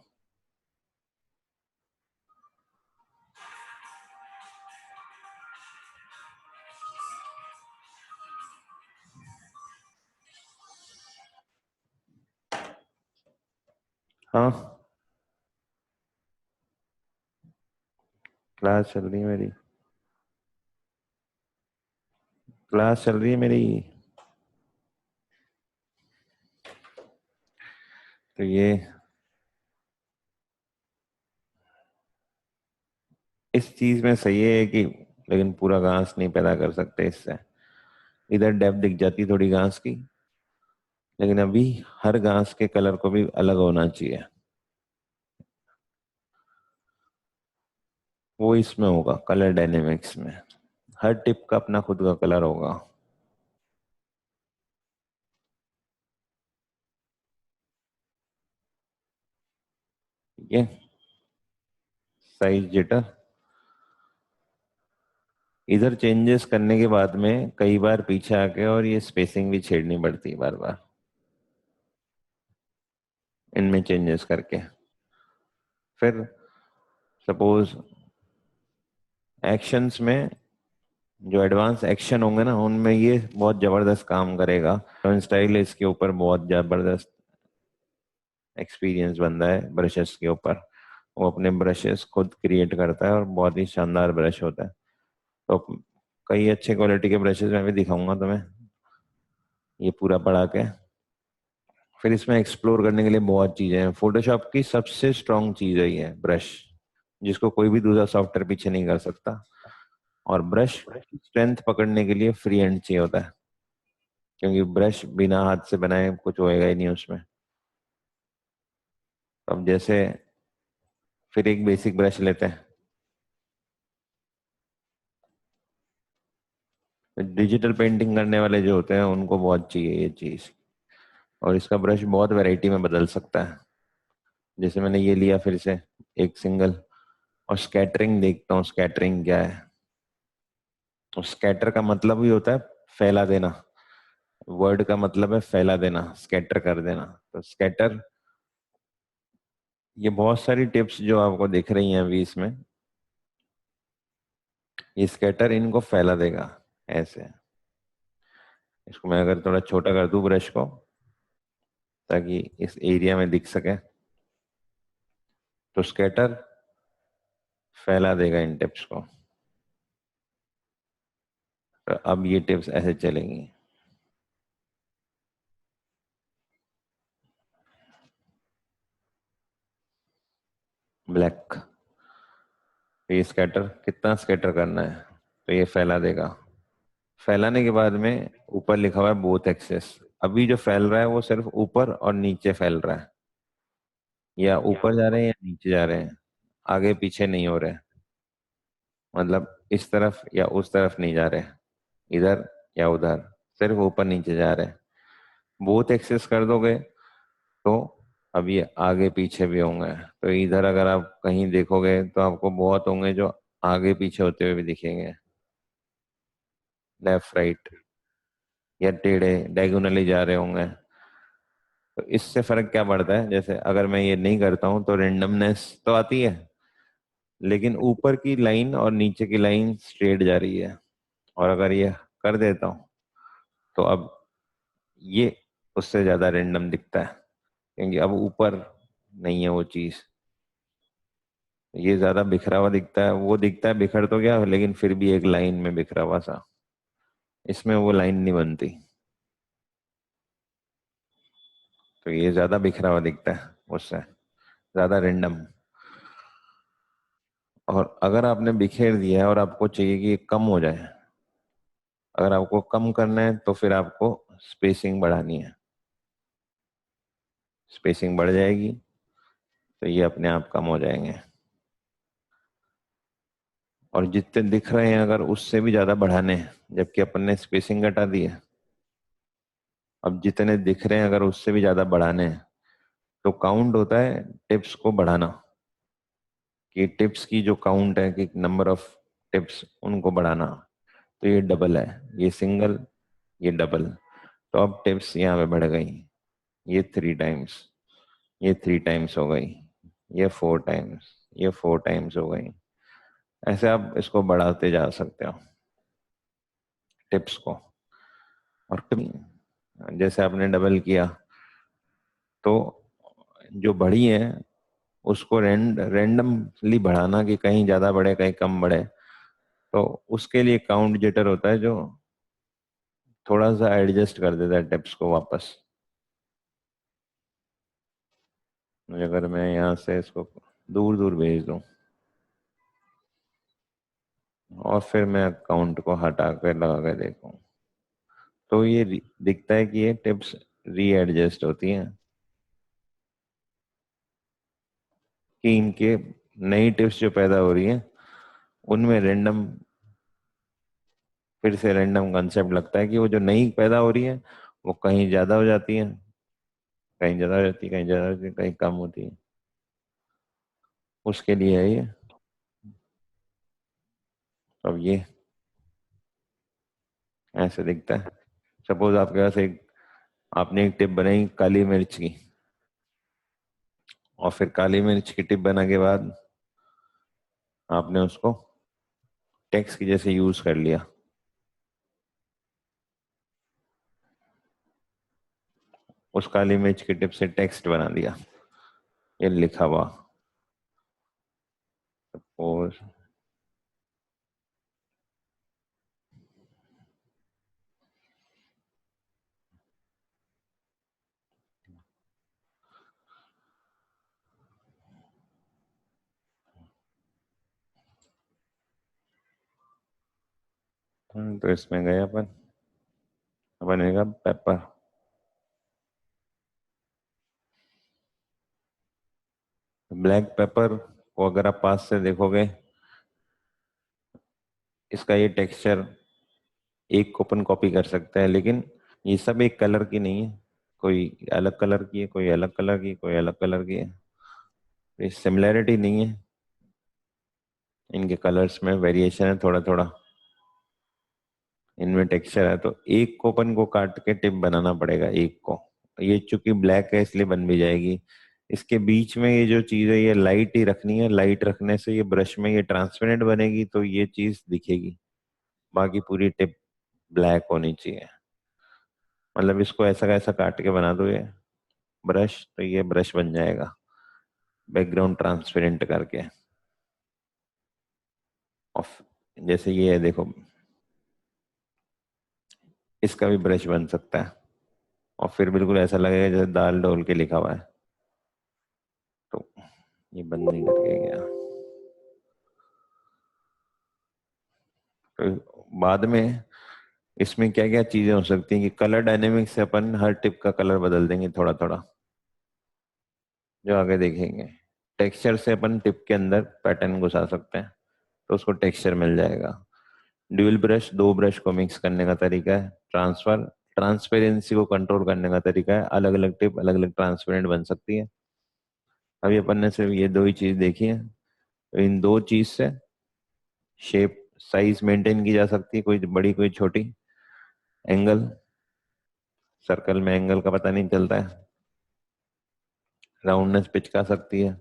हाँ, क्लास चल रही है मेरी, क्लास चल रही है मेरी। तो ये इस चीज में सही है कि, लेकिन पूरा घास नहीं पैदा कर सकते इससे। इधर डेप्थ दिख जाती थोड़ी घास की, लेकिन अभी हर घास के कलर को भी अलग होना चाहिए। वो इसमें होगा कलर डायनेमिक्स में, हर टिप का अपना खुद का कलर होगा। ठीक है, साइज जिटर, इधर चेंजेस करने के बाद में कई बार पीछे आके और ये स्पेसिंग भी छेड़नी पड़ती है बार बार, इनमें चेंजेस करके। फिर सपोज एक्शंस में जो एडवांस एक्शन होंगे ना, उनमें ये बहुत जबरदस्त काम करेगा। टर्न स्टाइल इसके ऊपर बहुत जबरदस्त एक्सपीरियंस बंदा है ब्रशेस के ऊपर। वो अपने ब्रशेस खुद क्रिएट करता है और बहुत ही शानदार ब्रश होता है। तो कई अच्छे क्वालिटी के ब्रशेस मैं भी दिखाऊंगा तुम्हें, ये पूरा पढ़ा के। फिर इसमें एक्सप्लोर करने के लिए बहुत चीजें हैं। फोटोशॉप की सबसे स्ट्रांग चीज है ये ब्रश, जिसको कोई भी दूसरा सॉफ्टवेयर पीछे नहीं कर सकता। और ब्रश स्ट्रेंथ पकड़ने के लिए फ्री हैंड चाहिए होता है, क्योंकि ब्रश बिना हाथ से बनाए कुछ होएगा ही नहीं उसमें। अब जैसे फिर एक बेसिक ब्रश लेते हैं। डिजिटल पेंटिंग करने वाले जो होते हैं उनको बहुत चाहिए ये चीज। और इसका ब्रश बहुत वैरायटी में बदल सकता है। जैसे मैंने ये लिया फिर से एक सिंगल, और स्कैटरिंग देखता हूँ स्कैटरिंग क्या है। तो स्कैटर का मतलब ही होता है फैला देना। वर्ड का मतलब है फैला देना, स्कैटर कर देना। तो स्कैटर, ये बहुत सारी टिप्स जो आपको दिख रही हैं अभी इसमें, ये स्कैटर इनको फैला देगा ऐसे। इसको मैं अगर थोड़ा छोटा कर दूं ब्रश को, ताकि इस एरिया में दिख सके, तो स्कैटर फैला देगा इन टिप्स को। तो अब ये टिप्स ऐसे चलेंगी। ब्लैक, तो ये स्कैटर कितना स्कैटर करना है, तो ये फैला देगा। फैलाने के बाद में ऊपर लिखा हुआ है बोथ एक्सेस। अभी जो फैल रहा है वो सिर्फ ऊपर और नीचे फैल रहा है, या ऊपर जा रहे हैं या नीचे जा रहे हैं, आगे पीछे नहीं हो रहे। मतलब इस तरफ या उस तरफ नहीं जा रहे, इधर या उधर, सिर्फ ऊपर नीचे जा रहे हैं। बोथ एक्सेस कर दोगे तो अब ये आगे पीछे भी होंगे। तो इधर अगर आप कहीं देखोगे तो आपको बहुत होंगे जो आगे पीछे होते हुए भी दिखेंगे, लेफ्ट राइट, या टेढ़े डायगोनली जा रहे होंगे। तो इससे फर्क क्या पड़ता है, जैसे अगर मैं ये नहीं करता हूँ तो रेंडमनेस तो आती है, लेकिन ऊपर की लाइन और नीचे की लाइन स्ट्रेट जा रही है। और अगर ये कर देता हूँ तो अब ये उससे ज्यादा रेंडम दिखता है, क्योंकि अब ऊपर नहीं है वो चीज। ये ज्यादा बिखरा हुआ दिखता है, वो दिखता है बिखर तो गया लेकिन फिर भी एक लाइन में बिखरा हुआ सा। इसमें वो लाइन नहीं बनती, तो ये ज्यादा बिखरा हुआ दिखता है उससे, ज्यादा रेंडम। और अगर आपने बिखेर दिया है और आपको चाहिए कि ये कम हो जाए, अगर आपको कम करना है तो फिर आपको स्पेसिंग बढ़ानी है। स्पेसिंग बढ़ जाएगी तो ये अपने आप कम हो जाएंगे। और जितने दिख रहे हैं अगर उससे भी ज्यादा बढ़ाने हैं, जबकि अपन ने स्पेसिंग घटा दी है, अब जितने दिख रहे हैं अगर उससे भी ज्यादा बढ़ाने हैं, तो काउंट होता है टिप्स को बढ़ाना। कि टिप्स की जो काउंट है कि नंबर ऑफ टिप्स उनको बढ़ाना। तो ये डबल है, ये सिंगल, ये डबल। तो अब टिप्स यहाँ पे बढ़ गई, ये 3 टाइम्स, ये 3 टाइम्स हो गई, ये 4 टाइम्स, ये 4 टाइम्स हो गई। ऐसे आप इसको बढ़ाते जा सकते हो टिप्स को। और जैसे आपने डबल किया तो जो बढ़ी है उसको रेंडमली बढ़ाना, कि कहीं ज्यादा बढ़े कहीं कम बढ़े। तो उसके लिए काउंट जिटर होता है जो थोड़ा सा एडजस्ट कर देता है टिप्स को वापस। अगर मैं यहाँ से इसको दूर दूर भेज दूं और फिर मैं काउंट को हटा कर लगा कर देखूं, तो ये दिखता है कि ये टिप्स री एडजस्ट होती हैं। कि इनके नई टिप्स जो पैदा हो रही हैं उनमें रेंडम, फिर से रेंडम कंसेप्ट लगता है कि वो जो नई पैदा हो रही है वो कहीं ज्यादा हो जाती है, कहीं ज्यादा हो जाती है, कहीं ज्यादा होती है, कहीं कम होती है। उसके लिए है ये। अब ये ऐसे दिखता है। सपोज आपके पास एक, आपने एक टिप बनाई काली मिर्च की, और फिर काली मिर्च की टिप बना के बाद आपने उसको टेक्स्ट की जैसे यूज कर लिया, उस काली मिर्च की टिप से टेक्स्ट बना दिया, ये लिखा हुआ। और तो इसमें गए अपन, बनेगा पेपर। ब्लैक पेपर को अगर आप पास से देखोगे, इसका ये टेक्सचर एक को अपन कॉपी कर सकते हैं, लेकिन ये सब एक कलर की नहीं है, कोई अलग कलर की है, कोई अलग कलर की, कोई अलग कलर की है। तो ये सिमिलैरिटी नहीं है, इनके कलर्स में वेरिएशन है थोड़ा थोड़ा, इनमें टेक्सचर है। तो एक को अपन को काट के टिप बनाना पड़ेगा एक को। ये चूंकि ब्लैक है इसलिए बन भी जाएगी। इसके बीच में ये जो चीज है ये लाइट ही रखनी है, लाइट रखने से ये ब्रश में ये ट्रांसपेरेंट बनेगी तो ये चीज दिखेगी। बाकी पूरी टिप ब्लैक होनी चाहिए। मतलब इसको ऐसा कैसा काट के बना दो ये ब्रश, तो ये ब्रश बन जाएगा बैकग्राउंड ट्रांसपेरेंट करके। ऑफ, जैसे ये है देखो, इसका भी ब्रश बन सकता है, और फिर बिल्कुल ऐसा लगेगा जैसे दाल डोल के लिखा हुआ है। तो ये बंद नहीं करके गया। तो बाद में इसमें क्या क्या चीजें हो सकती हैं कि कलर डायनेमिक्स से अपन हर टिप का कलर बदल देंगे थोड़ा थोड़ा, जो आगे देखेंगे। टेक्सचर से अपन टिप के अंदर पैटर्न घुसा सकते हैं, तो उसको टेक्सचर मिल जाएगा। ड्यूल ब्रश, दो ब्रश को मिक्स करने का तरीका है। ट्रांसफर, ट्रांसपेरेंसी को कंट्रोल करने का तरीका है। अलग अलग टिप अलग अलग ट्रांसपेरेंट बन सकती है। अभी अपन ने सिर्फ ये दो ही चीज देखी है, तो इन दो चीज से शेप साइज मेंटेन की जा सकती है, कोई बड़ी कोई छोटी। एंगल, सर्कल में एंगल का पता नहीं चलता है। राउंडनेस पिचका सकती है,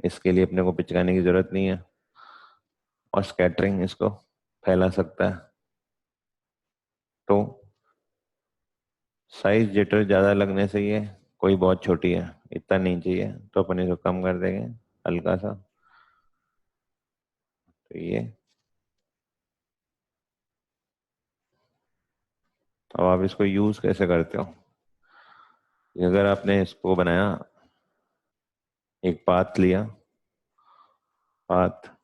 इसके लिए अपने को पिचकाने की जरूरत नहीं है। और स्कैटरिंग, इसको फैला सकता है। तो साइज जिटर ज्यादा लगने से ये कोई बहुत छोटी है, इतना नहीं चाहिए, तो अपन इसको कम कर देंगे हल्का सा। तो ये, अब आप इसको यूज कैसे करते हो। अगर आपने इसको बनाया, एक पाथ लिया, पाथ,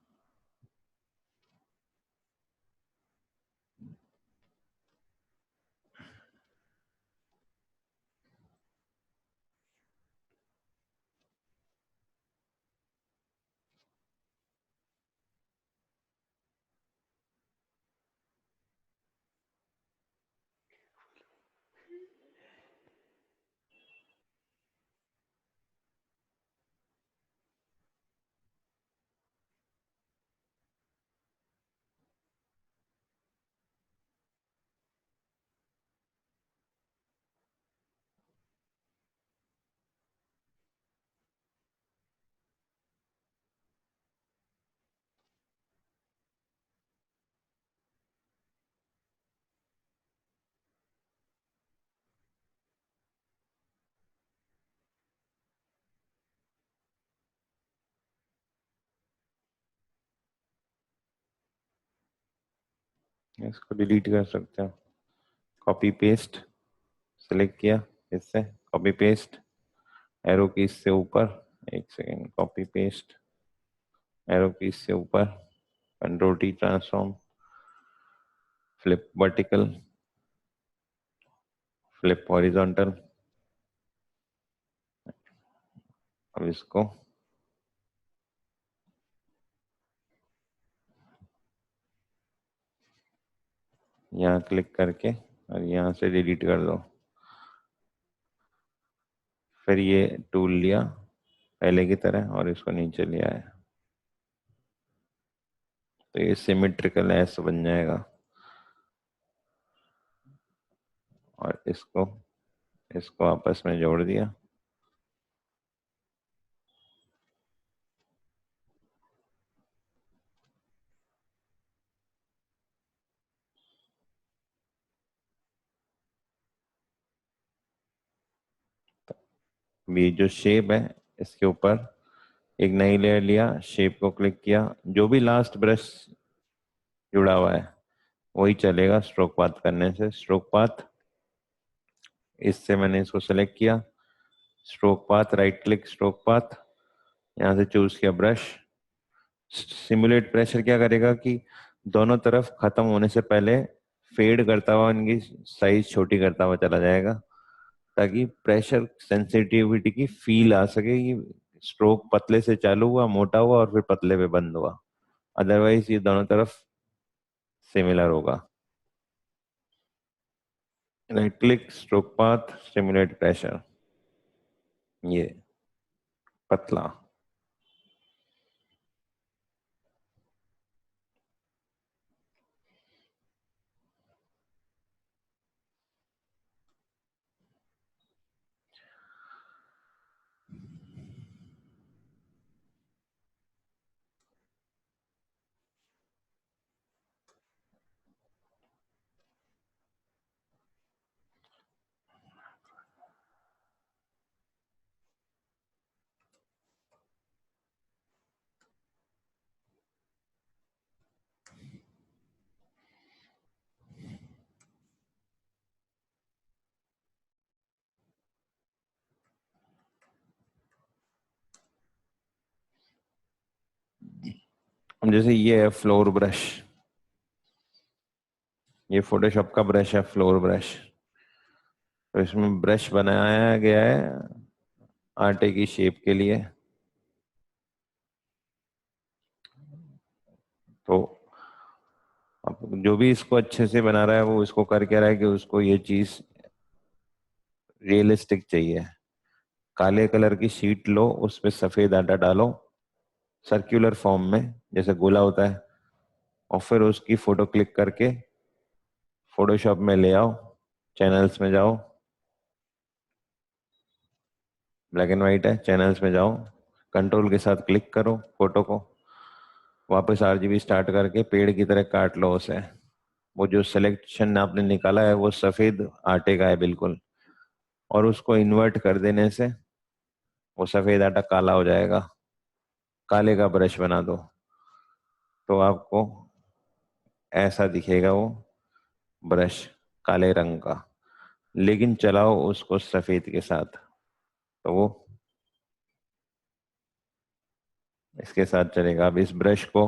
इसको डिलीट कर सकते हो। कॉपी पेस्ट, सेलेक्ट किया, इससे कॉपी पेस्ट, एरो की इससे ऊपर, एक सेकेंड, कॉपी पेस्ट, एरो की इससे ऊपर, control T transform, flip vertical, flip horizontal. अब इसको यहाँ क्लिक करके और यहाँ से डिलीट कर दो। फिर ये टूल लिया पहले की तरह और इसको नीचे ले आया, तो ये सिमेट्रिकल एस बन जाएगा। इसको इसको आपस में जोड़ दिया। ये जो शेप है इसके ऊपर एक नई लेयर लिया, शेप को क्लिक किया, जो भी लास्ट ब्रश जुड़ा हुआ है वही चलेगा स्ट्रोक पाथ करने से। स्ट्रोक पाथ इससे मैंने इसको सेलेक्ट किया, stroke path, right click stroke path, यहाँ से चूज किया ब्रश। सिमुलेट प्रेशर क्या करेगा कि दोनों तरफ खत्म होने से पहले फेड करता हुआ इनकी साइज छोटी करता हुआ चला जाएगा, ताकि प्रेशर सेंसिटिविटी की फील आ सके कि स्ट्रोक पतले से चालू हुआ, मोटा हुआ और फिर पतले पे बंद हुआ। अदरवाइज ये दोनों तरफ सिमिलर होगा। Right click stroke path, simulate pressure, ये पतला। अब जैसे ये है फ्लोर ब्रश, ये फोटोशॉप का ब्रश है फ्लोर ब्रश। तो इसमें ब्रश बनाया गया है आटे की शेप के लिए। तो अब जो भी इसको अच्छे से बना रहा है वो इसको कर क्या रहा है कि उसको ये चीज रियलिस्टिक चाहिए। काले कलर की शीट लो, उस पे सफेद आटा डालो सर्कुलर फॉर्म में जैसे गोला होता है, और फिर उसकी फोटो क्लिक करके फोटोशॉप में ले आओ, चैनल्स में जाओ, ब्लैक एंड वाइट है, चैनल्स में जाओ, कंट्रोल के साथ क्लिक करो फोटो को, वापस आरजीबी स्टार्ट करके पेड़ की तरह काट लो उसे। वो जो सिलेक्शन आपने निकाला है वो सफेद आटे का है बिल्कुल, और उसको इन्वर्ट कर देने से वो सफेद आटा काला हो जाएगा। काले का ब्रश बना दो तो आपको ऐसा दिखेगा वो ब्रश काले रंग का, लेकिन चलाओ उसको सफेद के साथ तो वो इसके साथ चलेगा। अब इस ब्रश को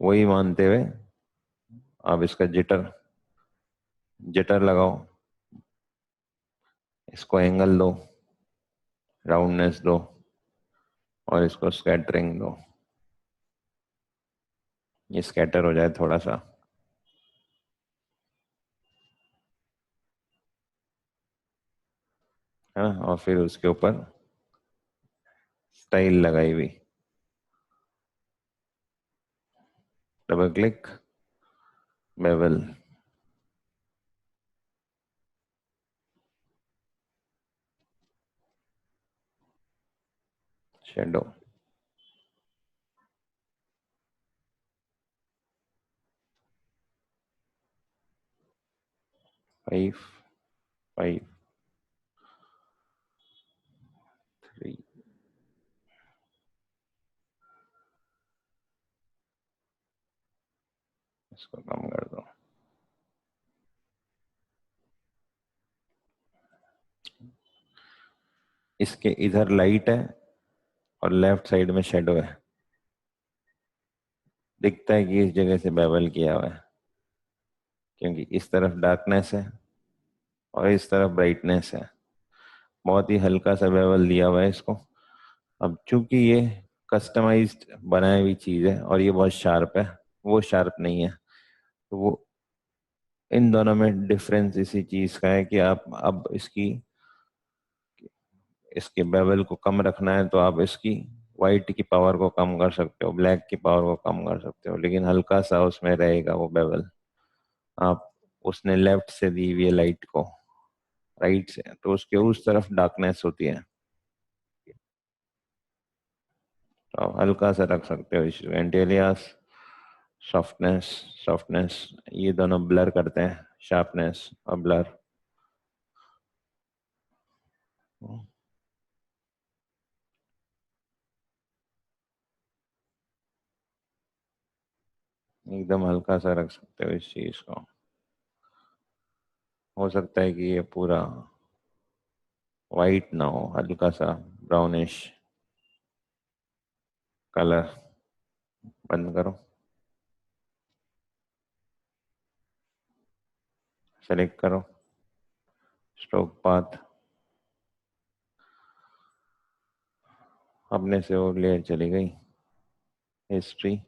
वही मानते हुए अब इसका जिटर जिटर लगाओ, इसको एंगल दो, राउंडनेस दो, और इसको स्कैटरिंग दो, ये स्कैटर हो जाए थोड़ा सा, है ना। और फिर उसके ऊपर स्टाइल लगाई हुई, डबल क्लिक, बेवल, शेडो, 5 5 3। इसको कम कर दो। इसके इधर लाइट है और लेफ्ट साइड में शेडो है, दिखता है कि इस जगह से बेवल किया हुआ है, क्योंकि इस तरफ डार्कनेस है और इस तरफ ब्राइटनेस है। बहुत ही हल्का सा बेवल दिया हुआ है इसको। अब चूंकि ये कस्टमाइज्ड बनाई हुई चीज है और ये बहुत शार्प है, वो शार्प नहीं है, तो वो इन दोनों में डिफरेंस इसी चीज का है कि आप अब इसके बेवल को कम रखना है तो आप इसकी वाइट की पावर को कम कर सकते हो, ब्लैक की पावर को कम कर सकते हो, लेकिन हल्का सा उसमें रहेगा वो बेवल। आप उसने लेफ्ट से दी हुई है लाइट को, राइट से, तो उसके उस तरफ डार्कनेस होती है। तो आप हल्का सा रख सकते हो इस एंटेलियास। सॉफ्टनेस, सॉफ्टनेस, ये दोनों ब्लर करते हैं, शार्पनेस और ब्लर। एकदम हल्का सा रख सकते हो इस चीज को। हो सकता है कि ये पूरा वाइट ना हो, हल्का सा ब्राउनिश कलर। बंद करो, सेलेक्ट करो, स्ट्रोक पाथ, अपने से वो लेयर चली गई, history.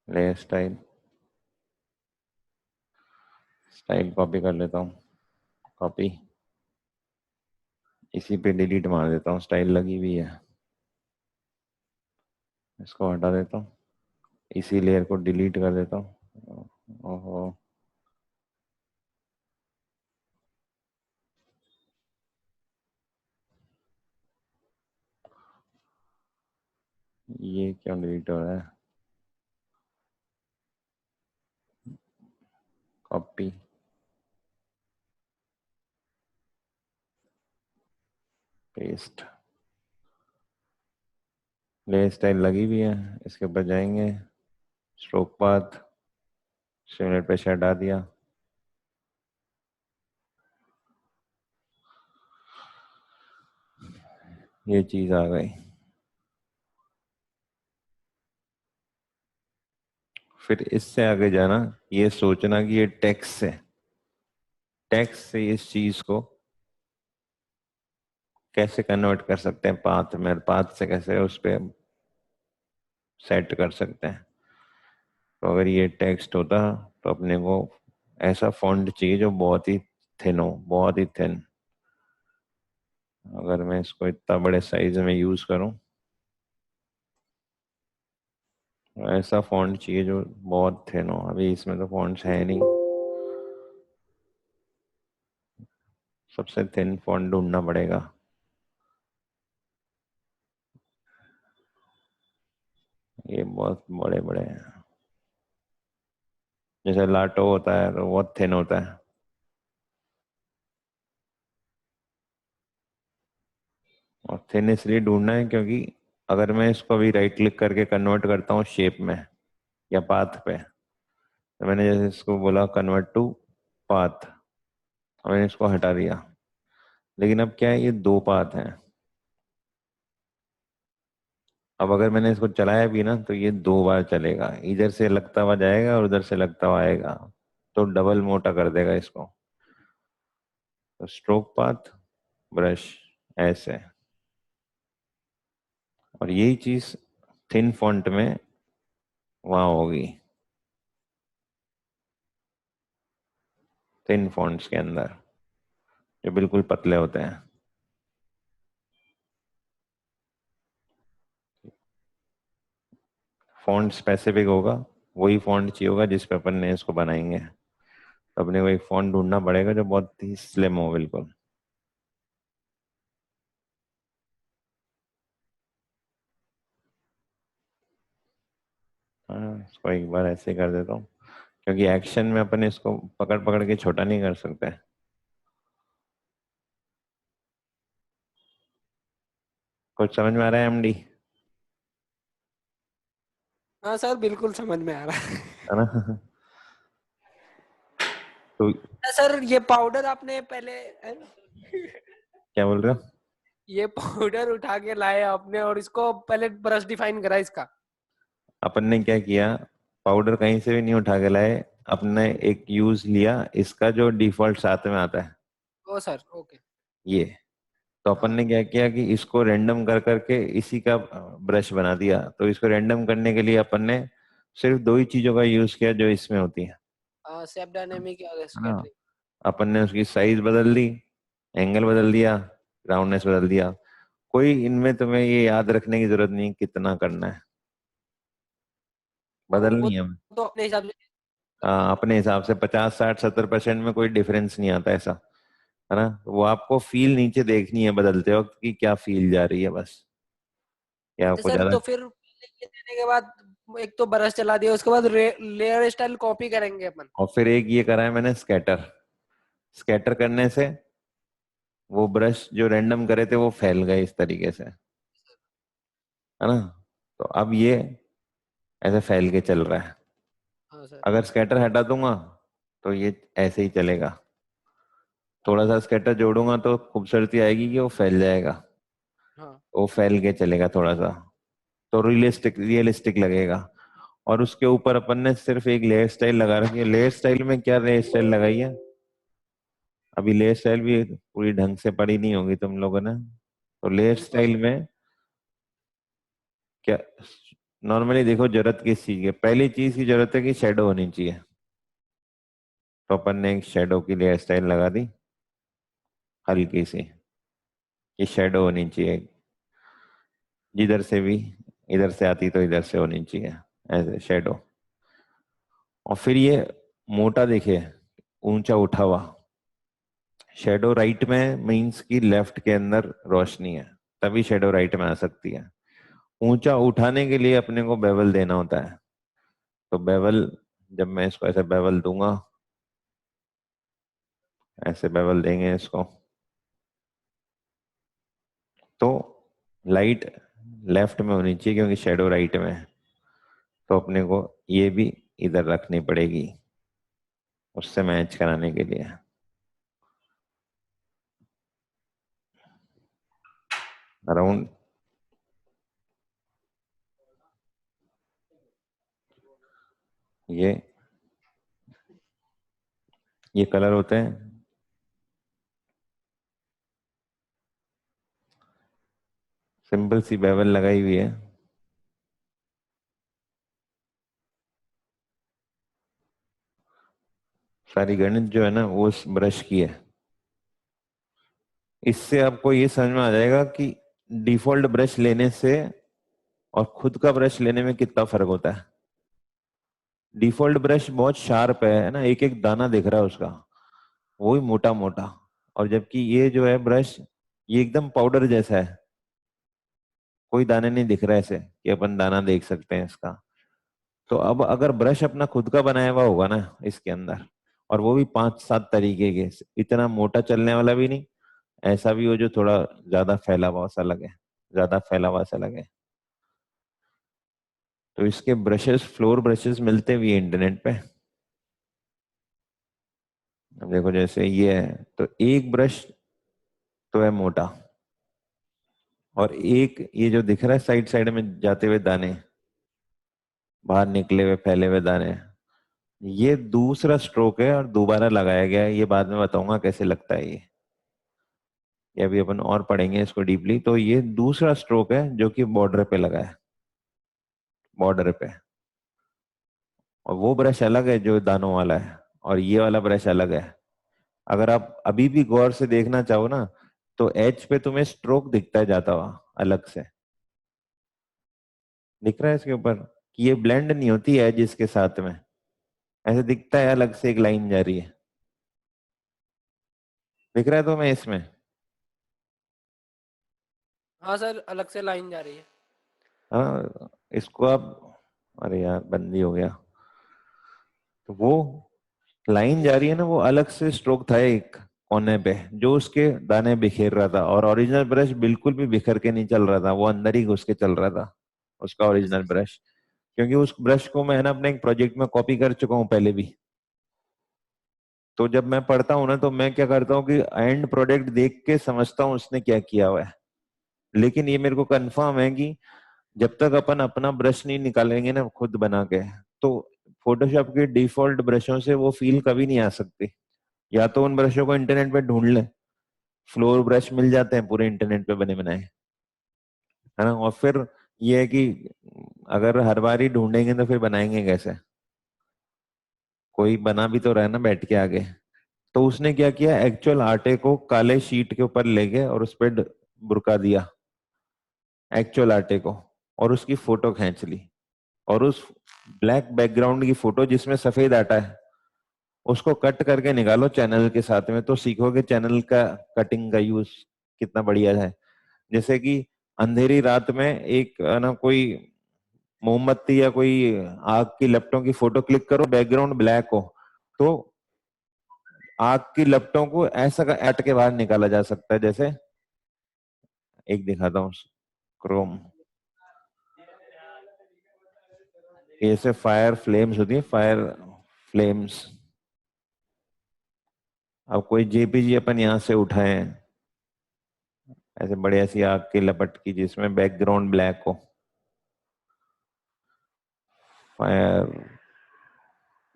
Layer style, style copy कर लेता हूँ, कॉपी, इसी पे डिलीट मार देता हूँ, स्टाइल लगी हुई है, इसको हटा देता हूँ, इसी लेयर को डिलीट कर देता हूँ। ओहो, ये क्यों डिलीट हो रहा है? कॉपी, पेस्ट, लेयर स्टाइल लगी हुई है, इसके ऊपर जाएंगे, स्ट्रोक पाथ, सिमुलेट पे से हटा दिया। ये चीज आ गई। फिर इससे आगे जाना, ये सोचना कि ये टेक्स्ट से इस चीज को कैसे कन्वर्ट कर सकते हैं पाथ में, पाथ से कैसे उस पे सेट कर सकते हैं। तो अगर ये टेक्स्ट होता तो अपने को ऐसा फॉन्ट चाहिए जो बहुत ही थिन हो, बहुत ही थिन। अगर मैं इसको इतना बड़े साइज में यूज करूं, तो ऐसा फॉन्ट चाहिए जो बहुत थिन हो। अभी इसमें तो फॉन्ट्स है नहीं, सबसे थिन फॉन्ट ढूंढना पड़ेगा। ये बहुत बड़े बड़े हैं, जैसे लाटो होता है तो बहुत थिन होता है। और थिन इसलिए ढूंढना है क्योंकि अगर मैं इसको अभी राइट क्लिक करके कन्वर्ट करता हूँ शेप में या पाथ पे, तो मैंने जैसे इसको बोला कन्वर्ट टू पाथ, मैंने इसको हटा दिया, लेकिन अब क्या है, ये दो पाथ हैं। अब अगर मैंने इसको चलाया भी ना तो ये दो बार चलेगा, इधर से लगता हुआ जाएगा और उधर से लगता हुआ आएगा, तो डबल मोटा कर देगा इसको। तो स्ट्रोक पाथ, ब्रश, ऐसे। और यही चीज थिन फॉन्ट में वहां होगी, थिन फॉन्ट्स के अंदर जो बिल्कुल पतले होते हैं। फॉन्ट स्पेसिफिक होगा, वही फॉन्ट चाहिए होगा जिस पे अपन ने इसको बनाएंगे। तो अपने को एक फॉन्ट ढूंढना पड़ेगा जो बहुत ही स्लिम हो बिल्कुल। हाँ, इसको एक बार ऐसे कर देता हूँ, क्योंकि एक्शन में अपन इसको पकड़ पकड़ के छोटा नहीं कर सकते। कुछ समझ में आ रहा है एमडी? हाँ सर, बिल्कुल समझ में आ रहा है। है ना? तो सर ये पाउडर आपने पहले क्या बोल रहे हो? ये पाउडर उठा के लाए आपने और इसको पहले ब्रश डिफाइन करा इसका। अपन ने क्या किया, पाउडर कहीं से भी नहीं उठा के लाए, अपने एक यूज लिया इसका जो डिफॉल्ट साथ में आता है, ओ सर, ओके। ये। तो अपन हाँ ने क्या किया कि इसको रैंडम कर करके इसी का ब्रश बना दिया। तो इसको रैंडम करने के लिए अपन ने सिर्फ दो ही चीजों का यूज किया जो इसमें होती है हाँ, सेप डायनेमिक या है ना? स्कैटरिंग। अपन ने उसकी साइज बदल दी, एंगल बदल दिया, राउंडनेस बदल दिया। कोई इनमें तुम्हें ये याद रखने की जरूरत नहीं कितना करना है, वो बदलनी है। तो अपने हिसाब से। अपने हिसाब से 50, 60, 70% में कोई डिफरेंस नहीं आता ऐसा, है ना। वो आपको फील नीचे देखनी है बदलते वक्त कि क्या फील जा रही है बस, क्या आपको सर ज्यादा। तो फिर ये देने के बाद एक तो ब्रश चला दिया, उसके बाद लेयर स्टाइल कॉपी करेंगे अपन। और फिर एक ये करा है मैंने, स्कैटर। स्कैटर करने से वो ब्रश जो रैंडम करे थे वो फैल गए इस तरीके से, है ना। तो अब ये ऐसे फैल के चल रहा है। हाँ सर। अगर स्कैटर हटा दूंगा तो ये ऐसे ही चलेगा। थोड़ा सा स्कैटर जोड़ूंगा तो खूबसूरती आएगी कि वो फैल जाएगा, हाँ वो फैल के चलेगा थोड़ा सा, तो रियलिस्टिक रियलिस्टिक लगेगा। और उसके ऊपर अपन ने सिर्फ एक लेयर स्टाइल लगा रखी है। लेयर स्टाइल में क्या लेयर स्टाइल लगाई है, अभी लेयर स्टाइल भी पूरी ढंग से पढ़ी नहीं होगी तुम लोगों ने। तो लेयर हाँ स्टाइल सर। में क्या, नॉर्मली देखो जरूरत किस चीज की है? पहली चीज की जरूरत है कि शेडो होनी चाहिए। तो अपन ने एक शेडो की लेयर स्टाइल लगा दी हल्की सी, कि शेडो होनी चाहिए जिधर से भी, इधर से आती तो इधर से होनी चाहिए, ऐसे शेडो। और फिर ये मोटा दिखे, ऊंचा उठा हुआ। शेडो राइट में मीन्स कि लेफ्ट के अंदर रोशनी है, तभी शेडो राइट में आ सकती है। ऊंचा उठाने के लिए अपने को बेवल देना होता है। तो बेवल, जब मैं इसको ऐसे बेवल दूंगा, ऐसे बेवल देंगे इसको, तो लाइट लेफ्ट में होनी चाहिए क्योंकि शेडो राइट में है। तो अपने को ये भी इधर रखनी पड़ेगी उससे मैच कराने के लिए। अराउंड ये ये कलर होते हैं। सिंपल सी बेवल लगाई हुई है। सारी गणित जो है ना वो उस ब्रश की है। इससे आपको ये समझ में आ जाएगा कि डिफॉल्ट ब्रश लेने से और खुद का ब्रश लेने में कितना फर्क होता है। डिफॉल्ट ब्रश बहुत शार्प है ना, एक एक दाना दिख रहा है उसका, वो ही मोटा मोटा। और जबकि ये जो है ब्रश, ये एकदम पाउडर जैसा है, कोई दाने नहीं दिख रहा है ऐसे कि अपन दाना देख सकते हैं इसका। तो अब अगर ब्रश अपना खुद का बनाया हुआ होगा ना इसके अंदर, और वो भी 5-7 तरीके के, इतना मोटा चलने वाला भी नहीं, ऐसा भी हो जो थोड़ा ज्यादा फैला हुआ सा लगे, ज्यादा फैला हुआ सा लगे। तो इसके ब्रशेस, फ्लोर ब्रशेस मिलते भी हैं इंटरनेट पे। अब देखो जैसे ये है, तो एक ब्रश तो है मोटा, और एक ये जो दिख रहा है साइड साइड में जाते हुए दाने, बाहर निकले हुए फैले हुए दाने, ये दूसरा स्ट्रोक है और दोबारा लगाया गया है। ये बाद में बताऊंगा कैसे लगता है ये अभी अपन और पढ़ेंगे इसको डीपली। तो ये दूसरा स्ट्रोक है जो कि बॉर्डर पे लगा है, बॉर्डर पे। और वो ब्रश अलग है जो दानों वाला है, और ये वाला ब्रश अलग है। अगर आप अभी भी गौर से देखना चाहो ना, तो एज पे तुम्हें स्ट्रोक दिखता है जाता हुआ अलग से, दिख रहा है इसके ऊपर, कि ये ब्लेंड नहीं होती एज इसके साथ में, ऐसे दिखता है अलग से एक लाइन जा रही है। दिख रहा है तुम्हें इसमें? हाँ सर, अलग से लाइन जा रही है। हाँ, इसको आप, अरे यार बंदी हो गया। तो वो लाइन जा रही है ना, वो अलग से स्ट्रोक था एक कोने पे जो उसके दाने बिखेर रहा था। और ओरिजिनल ब्रश बिल्कुल भी बिखर के नहीं चल रहा था, वो अंदर ही घुस के चल रहा था उसका ओरिजिनल ब्रश। क्योंकि उस ब्रश को मैं ना अपने एक प्रोजेक्ट में कॉपी कर चुका हूँ पहले भी। तो जब मैं पढ़ता हूँ ना, तो मैं क्या करता हूँ कि एंड प्रोडक्ट देख के समझता हूँ उसने क्या किया हुआ है। लेकिन ये मेरे को कंफर्म है कि जब तक अपन अपना ब्रश नहीं निकालेंगे ना खुद बना के, तो फोटोशॉप के डिफॉल्ट ब्रशों से वो फील कभी नहीं आ सकती। या तो उन ब्रशों को इंटरनेट पे ढूंढ ले, फ्लोर ब्रश मिल जाते हैं पूरे इंटरनेट पे बने बनाए, है ना। और फिर ये है कि अगर हर बार ही ढूंढेंगे तो फिर बनाएंगे कैसे? कोई बना भी तो रहा है ना बैठ के आगे। तो उसने क्या किया, एक्चुअल आटे को काले शीट के ऊपर ले गए और उस पर बुरका दिया एक्चुअल आटे को, और उसकी फोटो खींच ली। और उस ब्लैक बैकग्राउंड की फोटो जिसमें सफेद आटा है उसको कट करके निकालो चैनल के साथ में, तो सीखोगे चैनल का कटिंग का यूज कितना बढ़िया है। जैसे कि अंधेरी रात में एक ना कोई मोमबत्ती या कोई आग की लपटों की फोटो क्लिक करो, बैकग्राउंड ब्लैक हो, तो आग की लपटों को ऐसा ऐट के बाहर निकाला जा सकता है। जैसे एक दिखाता हूँ, क्रोम, ऐसे फायर फ्लेम्स होती है, फायर फ्लेम्स। अब कोई जेपीजी अपन यहाँ से उठाए, ऐसे बड़े ऐसी आग की लपट की जिसमें बैकग्राउंड ब्लैक हो, फायर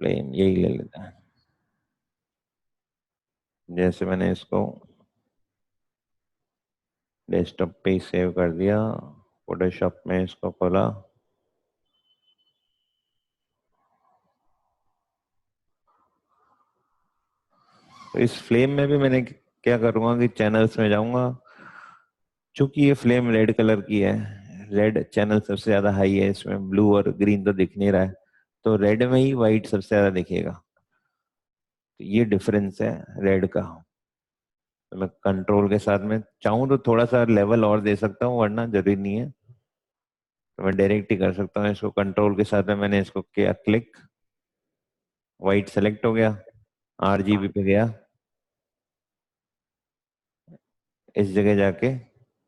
फ्लेम यही ले लेता है। जैसे मैंने इसको डेस्कटॉप पे ही सेव कर दिया, फोटोशॉप में इसको खोला, तो इस फ्लेम में भी मैंने क्या करूंगा कि चैनल्स में जाऊंगा, चूंकि ये फ्लेम रेड कलर की है, रेड चैनल सबसे ज्यादा हाई है इसमें, ब्लू और ग्रीन तो दिख नहीं रहा है, तो रेड में ही वाइट सबसे ज्यादा दिखेगा। तो ये डिफरेंस है रेड का। तो मैं कंट्रोल के साथ में चाहूँ तो थोड़ा सा लेवल और दे सकता हूँ, वरना जरूरी नहीं है, तो मैं डायरेक्ट ही कर सकता हूँ इसको। कंट्रोल के साथ में मैंने इसको किया क्लिक, वाइट सेलेक्ट हो गया, आरजीबी पे गया, इस जगह जाके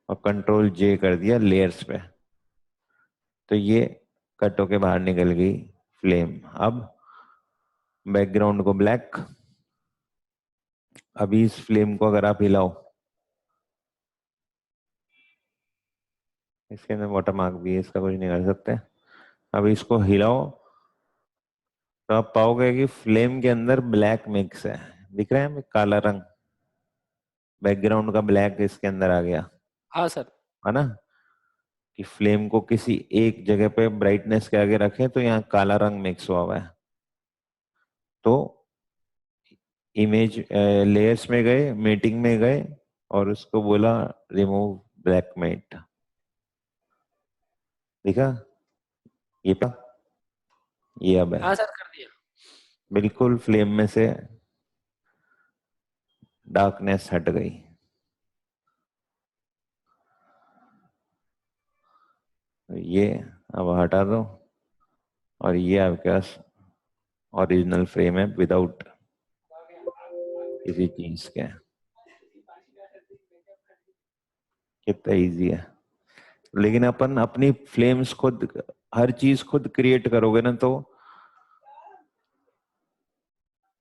और कंट्रोल जे कर दिया लेयर्स पे, तो ये कट होके बाहर निकल गई फ्लेम। अब बैकग्राउंड को ब्लैक, अभी इस फ्लेम को अगर आप हिलाओ, इसके अंदर वाटर मार्क भी है, इसका कुछ नहीं कर सकते। अब इसको हिलाओ तो आप पाओगे कि फ्लेम के अंदर ब्लैक मिक्स है, दिख रहा है हमें काला रंग, बैकग्राउंड का ब्लैक इसके अंदर आ गया, हाँ सर। है ना। कि फ्लेम को किसी एक जगह पे ब्राइटनेस के आगे रखें तो यहाँ काला रंग मिक्स हुआ हुआ है। तो इमेज लेयर्स में गए, मीटिंग में गए और उसको बोला रिमूव ब्लैक मेट, दिखा ये पा, ये अब है, हाँ सर, कर दिया। बिल्कुल फ्लेम में से डार्कनेस हट गई। ये अब हटा दो और ये आपके पास ओरिजिनल फ्रेम है विदाउट किसी चीज के। कितना इजी है। लेकिन अपन अपनी फ्लेम्स खुद, हर चीज खुद क्रिएट करोगे ना, तो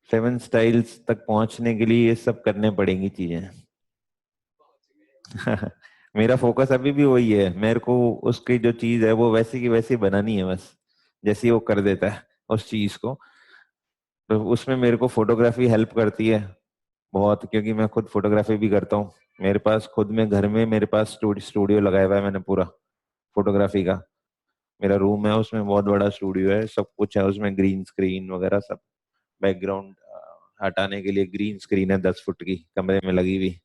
7 स्टाइल्स तक पहुंचने के लिए ये सब करने पड़ेंगी चीजें। मेरा फोकस अभी भी वही है, मेरे को उसकी जो चीज है वो वैसी की वैसी बनानी है बस, जैसी वो कर देता है उस चीज को। तो उसमें मेरे को फोटोग्राफी हेल्प करती है बहुत, क्योंकि मैं खुद फोटोग्राफी भी करता हूँ। मेरे पास खुद में घर में मेरे पास स्टूडियो लगाया हुआ है मैंने पूरा फोटोग्राफी का। मेरा रूम है, उसमें बहुत बड़ा स्टूडियो है, सब कुछ है उसमें, ग्रीन स्क्रीन वगैरह सब, बैकग्राउंड हटाने के लिए ग्रीन स्क्रीन है 10 फुट की कमरे में लगी हुई।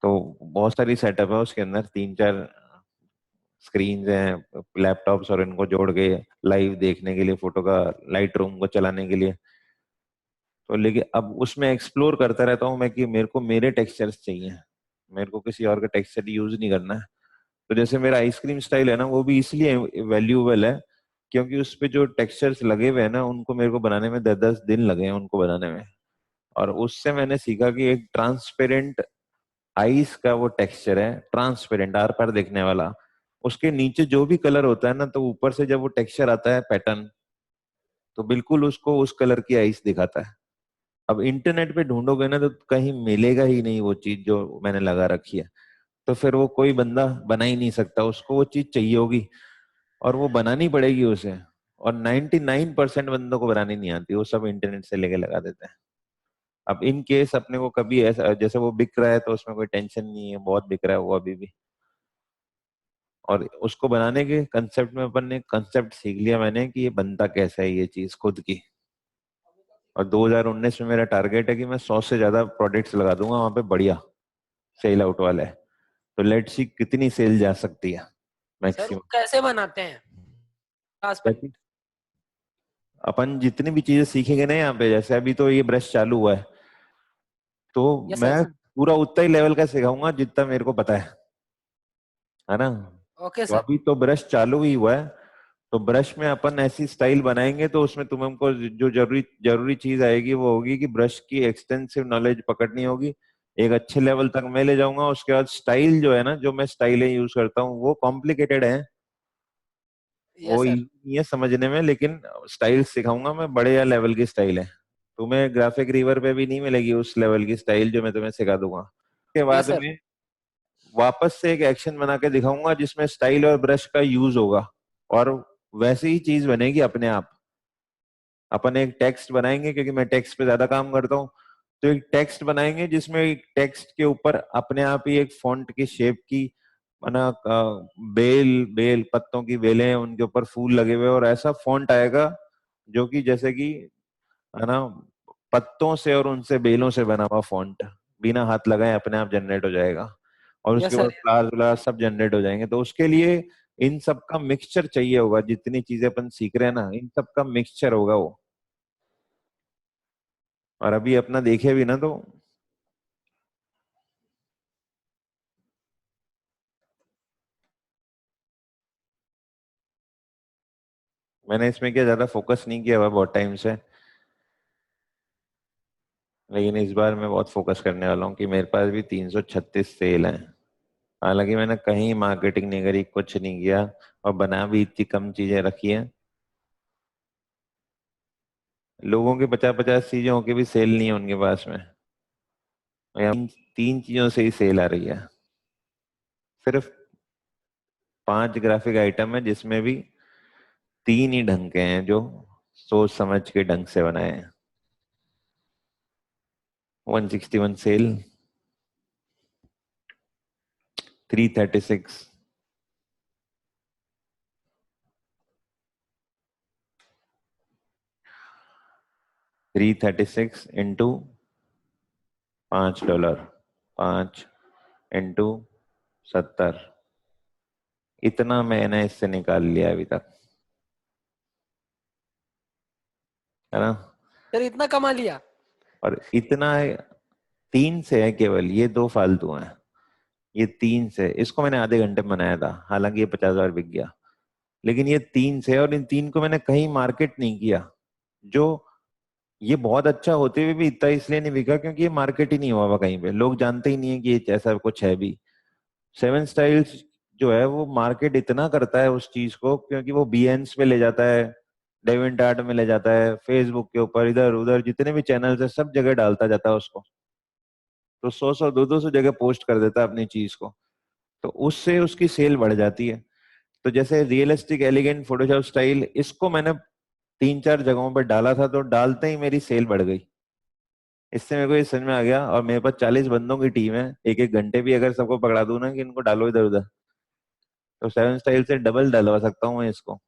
तो बहुत सारी सेटअप है उसके अंदर, 3 4 स्क्रीन हैं, लैपटॉप्स, और इनको जोड़ के लाइव देखने के लिए फोटो का, लाइट रूम को चलाने के लिए। तो लेकिन अब उसमें एक्सप्लोर करता रहता हूँ मैं कि मेरे को मेरे टेक्सचर्स चाहिए, मेरे को किसी और का टेक्सचर यूज नहीं करना है। तो जैसे मेरा आइसक्रीम स्टाइल है ना, वो भी इसलिए वैल्यूएबल है क्योंकि उस पे जो टेक्सचर्स लगे हुए हैं ना, उनको मेरे को बनाने में 10 10 दिन लगे हैं उनको बनाने में। और उससे मैंने सीखा कि एक ट्रांसपेरेंट आइस का वो टेक्सचर है, ट्रांसपेरेंट आर पार देखने वाला, उसके नीचे जो भी कलर होता है ना, तो ऊपर से जब वो टेक्सचर आता है पैटर्न, तो बिल्कुल उसको उस कलर की आइस दिखाता है। अब इंटरनेट पे ढूंढोगे ना तो कहीं मिलेगा ही नहीं वो चीज जो मैंने लगा रखी है। तो फिर वो कोई बंदा बना ही नहीं सकता, उसको वो चीज चाहिए होगी और वो बनानी पड़ेगी उसे। और 99% बंदों को बनानी नहीं आती, वो सब इंटरनेट से लेके लगा देते हैं। अब इन केस अपने को कभी ऐसा, जैसे वो बिक रहा है तो उसमें कोई टेंशन नहीं है, बहुत बिक रहा है वो अभी भी। और उसको बनाने के कंसेप्ट में अपन ने कंसेप्ट सीख लिया मैंने कि ये बनता कैसा है ये चीज खुद की। और 2019 में मेरा टारगेट है कि मैं 100 से ज्यादा प्रोडक्ट्स लगा दूंगा वहां पे, बढ़िया सेल आउट वाले। तो लेट्स सी कितनी सेल जा सकती है सर वो मैक्सिमम। कैसे बनाते हैं? ट्रांसपेरेंट। अपन जितनी भी चीजें सीखेंगे ना यहाँ पे, जैसे अभी तो ये ब्रश चालू हुआ है, तो यस सर। मैं पूरा उतना ही लेवल का सिखाऊंगा जितना मेरे को पता है ना। ओके तो सर। अभी तो ब्रश चालू ही हुआ है, तो ब्रश में अपन ऐसी स्टाइल बनाएंगे तो उसमें तुमको जो जरूरी जरूरी चीज आएगी वो होगी कि ब्रश की एक्सटेंसिव नॉलेज पकड़नी होगी। एक अच्छे लेवल तक मैं ले जाऊंगा, उसके बाद स्टाइल जो है ना, जो मैं स्टाइलें यूज करता हूँ वो कॉम्प्लिकेटेड है, यस वो सर। easy नहीं है समझने में, लेकिन स्टाइल सिखाऊंगा मैं, बड़े या लेवल की स्टाइल है। तुम्हें ग्राफिक रीवर पे भी नहीं मिलेगी उस लेवल की स्टाइल जो मैं तुम्हें सिखा दूंगा। उसके यस बाद सर। में वापस से एक एक्शन बना के दिखाऊंगा जिसमें स्टाइल और ब्रश का यूज होगा, और वैसी ही चीज बनेगी अपने आप। अपन एक टेक्स्ट बनाएंगे, क्योंकि मैं टेक्स्ट पे ज्यादा काम करता हूँ, तो एक टेक्स्ट बनाएंगे जिसमें एक टेक्स्ट के ऊपर अपने आप ही एक फॉन्ट की शेप की माना बेल बेल पत्तों की बेलें हैं, उनके ऊपर फूल लगे हुए, और ऐसा फॉन्ट आएगा जो कि जैसे कि है ना, पत्तों से और उनसे बेलों से बना हुआ फॉन्ट, बिना हाथ लगाए अपने आप जनरेट हो जाएगा। और उसके यस बाद सर। फ्लावर्स व्लावर्स सब जनरेट हो जाएंगे। तो उसके लिए इन सब का मिक्सचर चाहिए होगा, जितनी चीजें अपन सीख रहे हैं ना, इन सब का मिक्सचर होगा वो। और अभी अपना देखे भी ना, तो मैंने इसमें क्या ज्यादा फोकस नहीं किया हुआ बहुत टाइम से, लेकिन इस बार मैं बहुत फोकस करने वाला हूँ कि मेरे पास भी 336 सेल हैं। हालांकि मैंने कहीं मार्केटिंग नहीं करी, कुछ नहीं किया, और बना भी इतनी कम चीजें रखी हैं। लोगों के 50-50 चीजें होके भी सेल नहीं है उनके पास में। और यहाँ तीन चीजों से ही सेल आ रही है। सिर्फ 5 ग्राफिक आइटम है जिसमें भी 3 ही ढंग के हैं जो सोच समझ के ढंग से बनाए हैं। 161 सेल, 336, 336 इंटू $5, 5 इंटू 70, इतना मैंने इससे निकाल लिया अभी तक, है ना। सर इतना कमा लिया? और इतना है, 3 से है केवल, ये 2 फालतू हैं। ये 3 से, इसको मैंने आधे घंटे में बनाया था, हालांकि ये 50,000 बिक गया। लेकिन ये 3 से, और इन 3 को मैंने कहीं मार्केट नहीं किया। जो ये बहुत अच्छा होते हुए भी इतना इसलिए नहीं बिका क्योंकि ये मार्केट ही नहीं हुआ हुआ कहीं पे, लोग जानते ही नहीं है कि ये ऐसा कुछ है भी। सेवन स्टाइल्स जो है वो मार्केट इतना करता है उस चीज को, क्योंकि वो बीएंस पे ले जाता है, डेविंट आर्ट में ले जाता है, फेसबुक के ऊपर इधर उधर जितने भी चैनल्स है सब जगह डालता जाता है उसको। तो 100-100 200-200 जगह पोस्ट कर देता है अपनी चीज को, तो उससे उसकी सेल बढ़ जाती है। तो जैसे रियलिस्टिक एलिगेंट फोटोशॉप स्टाइल, इसको मैंने 3-4 जगहों पर डाला था, तो डालते ही मेरी सेल बढ़ गई। इससे मेरे को ये समझ में आ गया, और मेरे पास 40 बंदों की टीम है, एक एक घंटे भी अगर सबको पकड़ा दूं ना कि इनको डालो इधर उधर, तो सेवन स्टाइल से डबल डलवा सकता हूँ मैं इसको,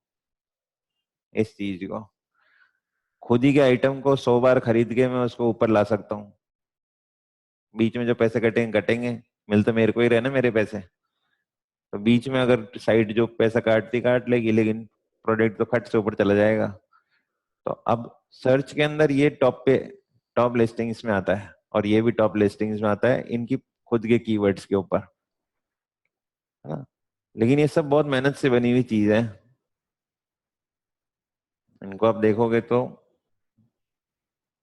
इस चीज को। खुद ही के आइटम को 100 बार खरीद के मैं उसको ऊपर ला सकता हूँ। बीच में जो पैसे कटेंगे कटेंगे, मिल तो मेरे को ही रहे ना मेरे पैसे। तो बीच में अगर साइड जो पैसा काटती काट लेगी, लेकिन प्रोडक्ट तो खट से ऊपर चला जाएगा। तो अब सर्च के अंदर ये टॉप पे, टॉप लिस्टिंग्स में आता है, और ये भी टॉप लिस्टिंग्स में आता है इनकी खुद के कीवर्ड्स के ऊपर, है ना। लेकिन ये सब बहुत मेहनत से बनी हुई चीज है, इनको आप देखोगे तो।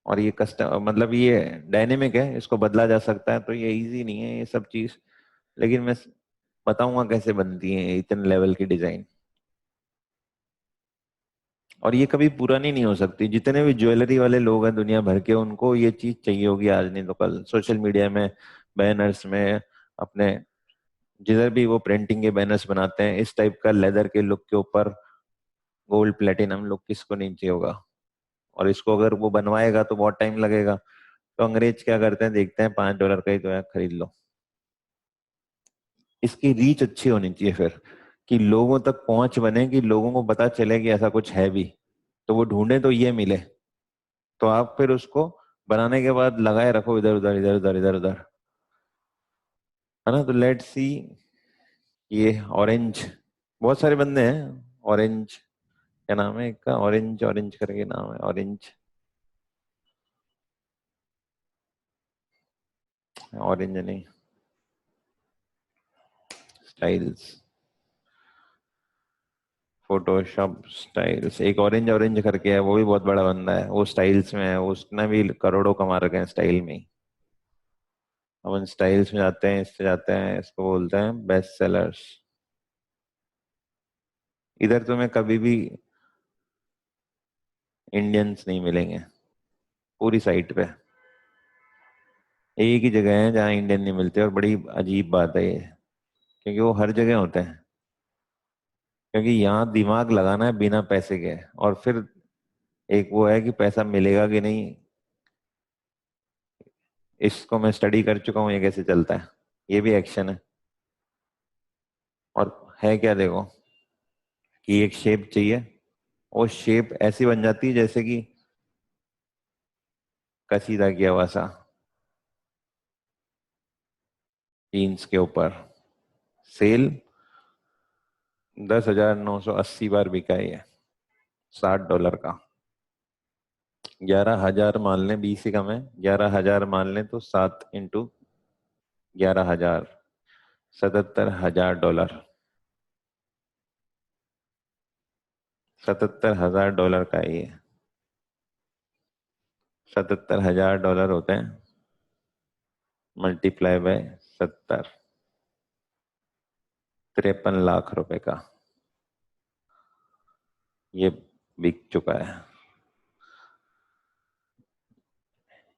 और ये कस्टम मतलब ये डायनेमिक है, इसको बदला जा सकता है, तो ये इजी नहीं है ये सब चीज। लेकिन मैं बताऊंगा कैसे बनती है इतने लेवल की डिजाइन। और ये कभी पुरानी नहीं हो सकती, जितने भी ज्वेलरी वाले लोग हैं दुनिया भर के, उनको ये चीज चाहिए होगी आज नहीं तो कल, सोशल मीडिया में, बैनर्स में, अपने जिधर भी वो प्रिंटिंग के बैनर्स बनाते हैं, इस टाइप का लेदर के लुक के ऊपर गोल्ड प्लेटिनम लुक किसको नहीं चाहिए होगा। और इसको अगर वो बनवाएगा तो बहुत टाइम लगेगा, तो अंग्रेज क्या करते हैं, देखते हैं $5 का ही तो है, खरीद लो। इसकी रीच अच्छी होनी चाहिए फिर, कि लोगों तक पहुंच बने, कि लोगों को पता चले कि ऐसा कुछ है भी, तो वो ढूंढे तो ये मिले। तो आप फिर उसको बनाने के बाद लगाए रखो इधर उधर इधर उधर इधर उधर, है ना। तो लेट्स सी, ये ऑरेंज, बहुत सारे बंदे हैं ऑरेंज, क्या नाम है एक का, ऑरेंज ऑरेंज करके नाम है, ऑरेंज ऑरेंज नहीं, स्टाइल्स, फोटोशॉप स्टाइल्स, एक ऑरेंज ऑरेंज करके है, वो भी बहुत बड़ा बंदा है, वो स्टाइल्स में है, उसने भी करोड़ों कमा रखे हैं स्टाइल में ही। अपन स्टाइल्स में जाते हैं, इससे जाते हैं, इसको बोलते हैं बेस्ट सेलर्स। इधर तुम्हें कभी भी इंडियंस नहीं मिलेंगे पूरी साइट पे, एक ही जगह है जहाँ इंडियन नहीं मिलते, और बड़ी अजीब बात है ये, क्योंकि वो हर जगह होते हैं, क्योंकि यहाँ दिमाग लगाना है बिना पैसे के, और फिर एक वो है कि पैसा मिलेगा कि नहीं, इसको मैं स्टडी कर चुका हूँ ये कैसे चलता है, ये भी एक्शन है। और है क्या, देखो कि एक शेप चाहिए, वो शेप ऐसी बन जाती है जैसे कि कसीदा किया हुआ सा, जीन्स के ऊपर, सेल 10,980 बार बिका है ये, $60 का। 11,000 मान लें, 20 ही कम है, 11,000 मान लें तो 7 × 11,000, $77,000, $77,000 का है ये। $77,000 होते हैं, मल्टीप्लाई बाय 70, 53 लाख का ये बिक चुका है।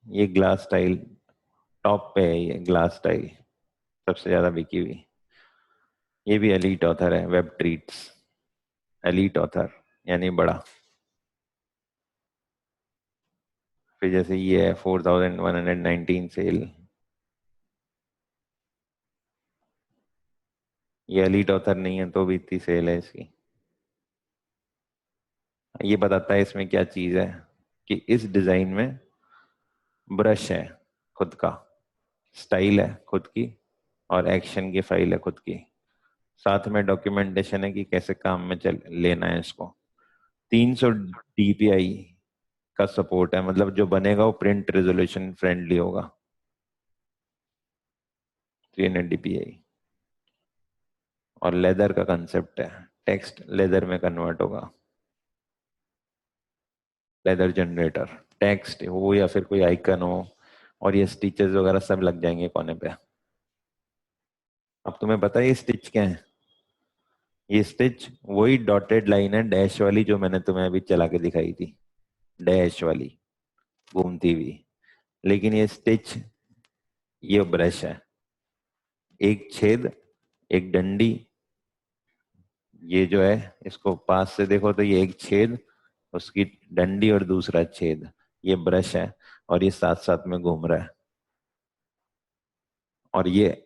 ये ग्लास टाइल टॉप पे है, ये ग्लास टाइल सबसे ज्यादा बिकी हुई। ये भी एलीट ऑथर है, वेब ट्रीट्स, एलीट ऑथर यानी बड़ा। फिर जैसे ये है 4,119 सेल, ये एलीट ऑथर नहीं है तो भी इतनी सेल है इसकी। ये बताता है इसमें क्या चीज है, कि इस डिजाइन में ब्रश है खुद का, स्टाइल है खुद की, और एक्शन की फाइल है खुद की, साथ में डॉक्यूमेंटेशन है कि कैसे काम में चल लेना है इसको। 300 DPI का सपोर्ट है, मतलब जो बनेगा वो प्रिंट रेजोल्यूशन फ्रेंडली होगा, 300 DPI। और लेदर का कंसेप्ट है, टेक्स्ट लेदर में कन्वर्ट होगा, लेदर जनरेटर, टेक्स्ट हो या फिर कोई आइकन हो, और ये स्टिचेस वगैरह सब लग जाएंगे कोने पे। अब तुम्हें पता है ये स्टिच क्या है? ये स्टिच वही डॉटेड लाइन है, डैश वाली, जो मैंने तुम्हें अभी चला के दिखाई थी, डैश वाली घूमती हुई। लेकिन ये स्टिच, ये ब्रश है, एक छेद, एक डंडी, ये जो है इसको पास से देखो तो ये एक छेद, उसकी डंडी और दूसरा छेद, ये ब्रश है, और ये साथ साथ में घूम रहा है। और ये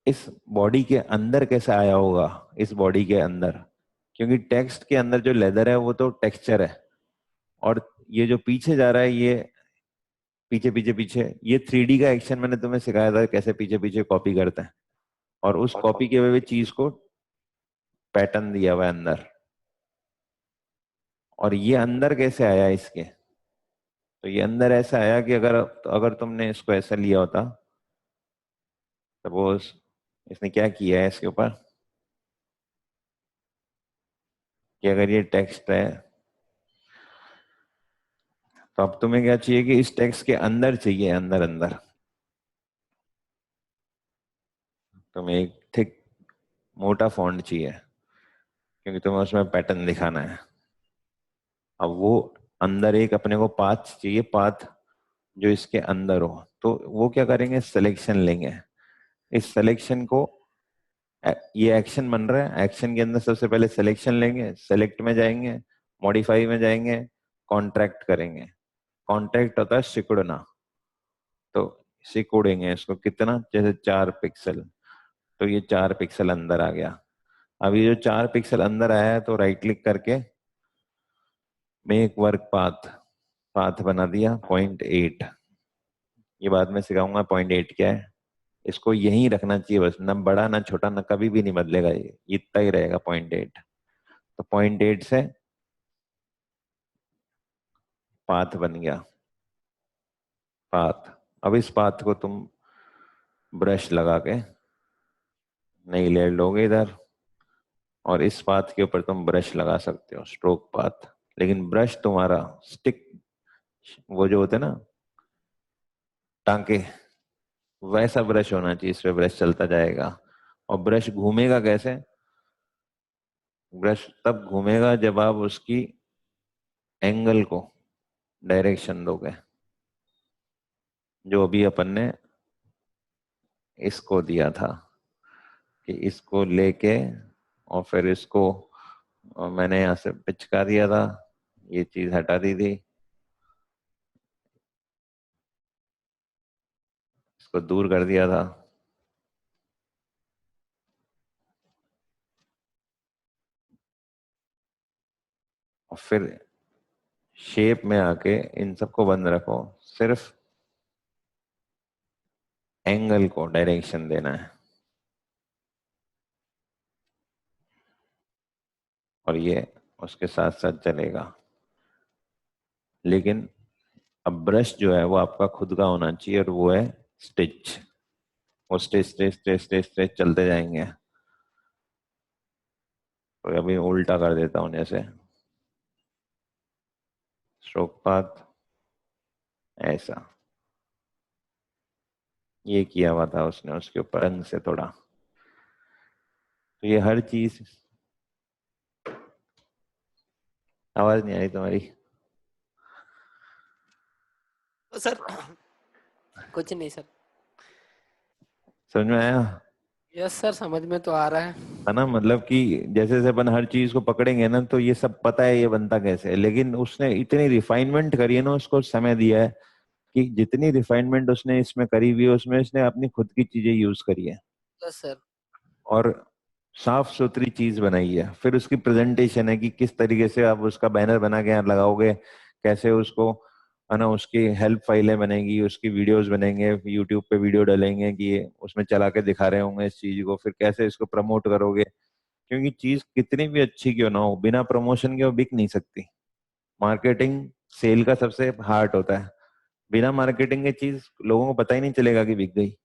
इस बॉडी के अंदर कैसे आया होगा, इस बॉडी के अंदर, क्योंकि टेक्स्ट के अंदर जो लेदर है वो तो टेक्सचर है, और ये जो पीछे जा रहा है, ये पीछे पीछे पीछे, ये 3D का एक्शन मैंने तुम्हें सिखाया था कैसे पीछे पीछे कॉपी करते हैं, और उस कॉपी किए हुए चीज को पैटर्न दिया हुआ है अंदर। और ये अंदर कैसे आया इसके, तो ये अंदर ऐसा आया कि अगर तुमने इसको ऐसा लिया होता, सपोज इसने क्या किया है इसके ऊपर, कि अगर ये टेक्स्ट है, तो अब तुम्हें क्या चाहिए कि इस टेक्स्ट के अंदर चाहिए, अंदर अंदर तुम्हें एक थिक मोटा फॉन्ट चाहिए, क्योंकि तुम्हें उसमें पैटर्न दिखाना है। अब वो अंदर एक अपने को पाथ चाहिए, पाथ जो इसके अंदर हो, तो वो क्या करेंगे, सिलेक्शन लेंगे। इस सिलेक्शन को, ये एक्शन बन रहा है, एक्शन के अंदर सबसे पहले सिलेक्शन लेंगे, सेलेक्ट में जाएंगे, मॉडिफाई में जाएंगे, कॉन्ट्रैक्ट करेंगे। कॉन्ट्रैक्ट होता है सिकुड़ना, तो सिकुड़ेंगे इसको कितना, जैसे 4 पिक्सल, तो ये 4 पिक्सल अंदर आ गया। अब ये जो 4 पिक्सल अंदर आया है, तो राइट क्लिक करके मेक वर्क पाथ, पाथ बना दिया 0.8। ये बाद में सिखाऊंगा 0.8 क्या है, इसको यहीं रखना चाहिए बस, ना बड़ा ना छोटा, ना कभी भी नहीं बदलेगा, ये इतना ही रहेगा 0.8। तो 0.8 से पाथ बन गया, पाथ। अब इस पाथ को तुम ब्रश लगा के नई लेयर लोगे इधर, और इस पाथ के ऊपर तुम ब्रश लगा सकते हो, स्ट्रोक पाथ। लेकिन ब्रश तुम्हारा स्टिक, वो जो होते हैं ना टांके, वैसा ब्रश होना चाहिए, इस पे ब्रश चलता जाएगा। और ब्रश घूमेगा कैसे? ब्रश तब घूमेगा जब आप उसकी एंगल को डायरेक्शन दोगे। जो अभी अपन ने इसको दिया था कि इसको लेके और फिर इसको मैंने यहाँ से पिचका दिया था, ये चीज हटा दी थी, इसको दूर कर दिया था। और फिर शेप में आके इन सबको बंद रखो, सिर्फ एंगल को डायरेक्शन देना है, और ये उसके साथ साथ चलेगा। लेकिन अब ब्रश जो है वो आपका खुद का होना चाहिए, और वो है स्टिच। वो stitch stitch stitch stitch stitch चलते जाएंगे। तो अभी उल्टा कर देता हूँ, जैसे स्ट्रोक पाथ ऐसा, ये किया हुआ था उसने उसके ऊपर रंग से थोड़ा। तो ये हर चीज, आवाज नहीं आ रही तुम्हारी? सर कुछ नहीं सर। समझ में आया? यस सर, समझ में तो आ रहा है। है ना, मतलब कि जैसे जैसे अपन हर चीज को पकड़ेंगे ना, तो ये सब पता है ये बनता कैसे है, लेकिन उसने इतनी रिफाइनमेंट करी है ना, उसको समय दिया है कि जितनी रिफाइनमेंट उसने इसमें करी हुई है, उसमें इसने अपनी खुद की चीजें यूज करी है, यस सर। और साफ सुथरी चीज बनाई है। फिर उसकी प्रेजेंटेशन है कि किस तरीके से आप उसका बैनर बना के यहाँ लगाओगे, कैसे उसको, है ना, उसकी हेल्प फाइलें बनेगी, उसकी वीडियोस बनेंगे, यूट्यूब पे वीडियो डालेंगे कि ये उसमें चला के दिखा रहे होंगे इस चीज को, फिर कैसे इसको प्रमोट करोगे। क्योंकि चीज कितनी भी अच्छी क्यों ना हो, बिना प्रमोशन के वो बिक नहीं सकती। मार्केटिंग सेल का सबसे हार्ट होता है। बिना मार्केटिंग के चीज लोगों को पता ही नहीं चलेगा कि बिक गई।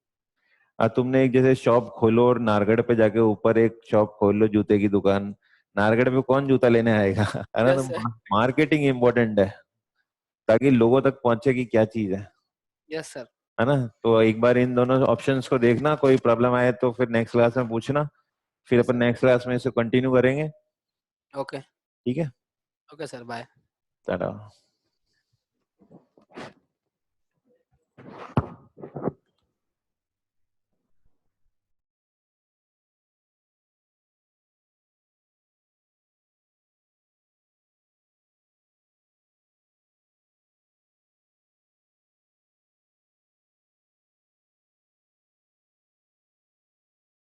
तुमने एक जैसे शॉप खोलो और नारगढ़ पे जाके ऊपर एक शॉप खोल लो जूते की दुकान, नारगढ़ पे कौन जूता लेने आएगा? है ना? तो यस सर। मार्केटिंग इंपॉर्टेंट है, ताकि लोगों तक पहुंचे कि क्या चीज यस सर। है ना? तो एक बार इन दोनों ऑप्शंस को देखना, कोई प्रॉब्लम आए तो फिर नेक्स्ट क्लास में पूछना, फिर यस अपन सर। नेक्स्ट क्लास में इसे कंटिन्यू करेंगे। ओके। ठीक है, ओके सर, बाय। टाटा।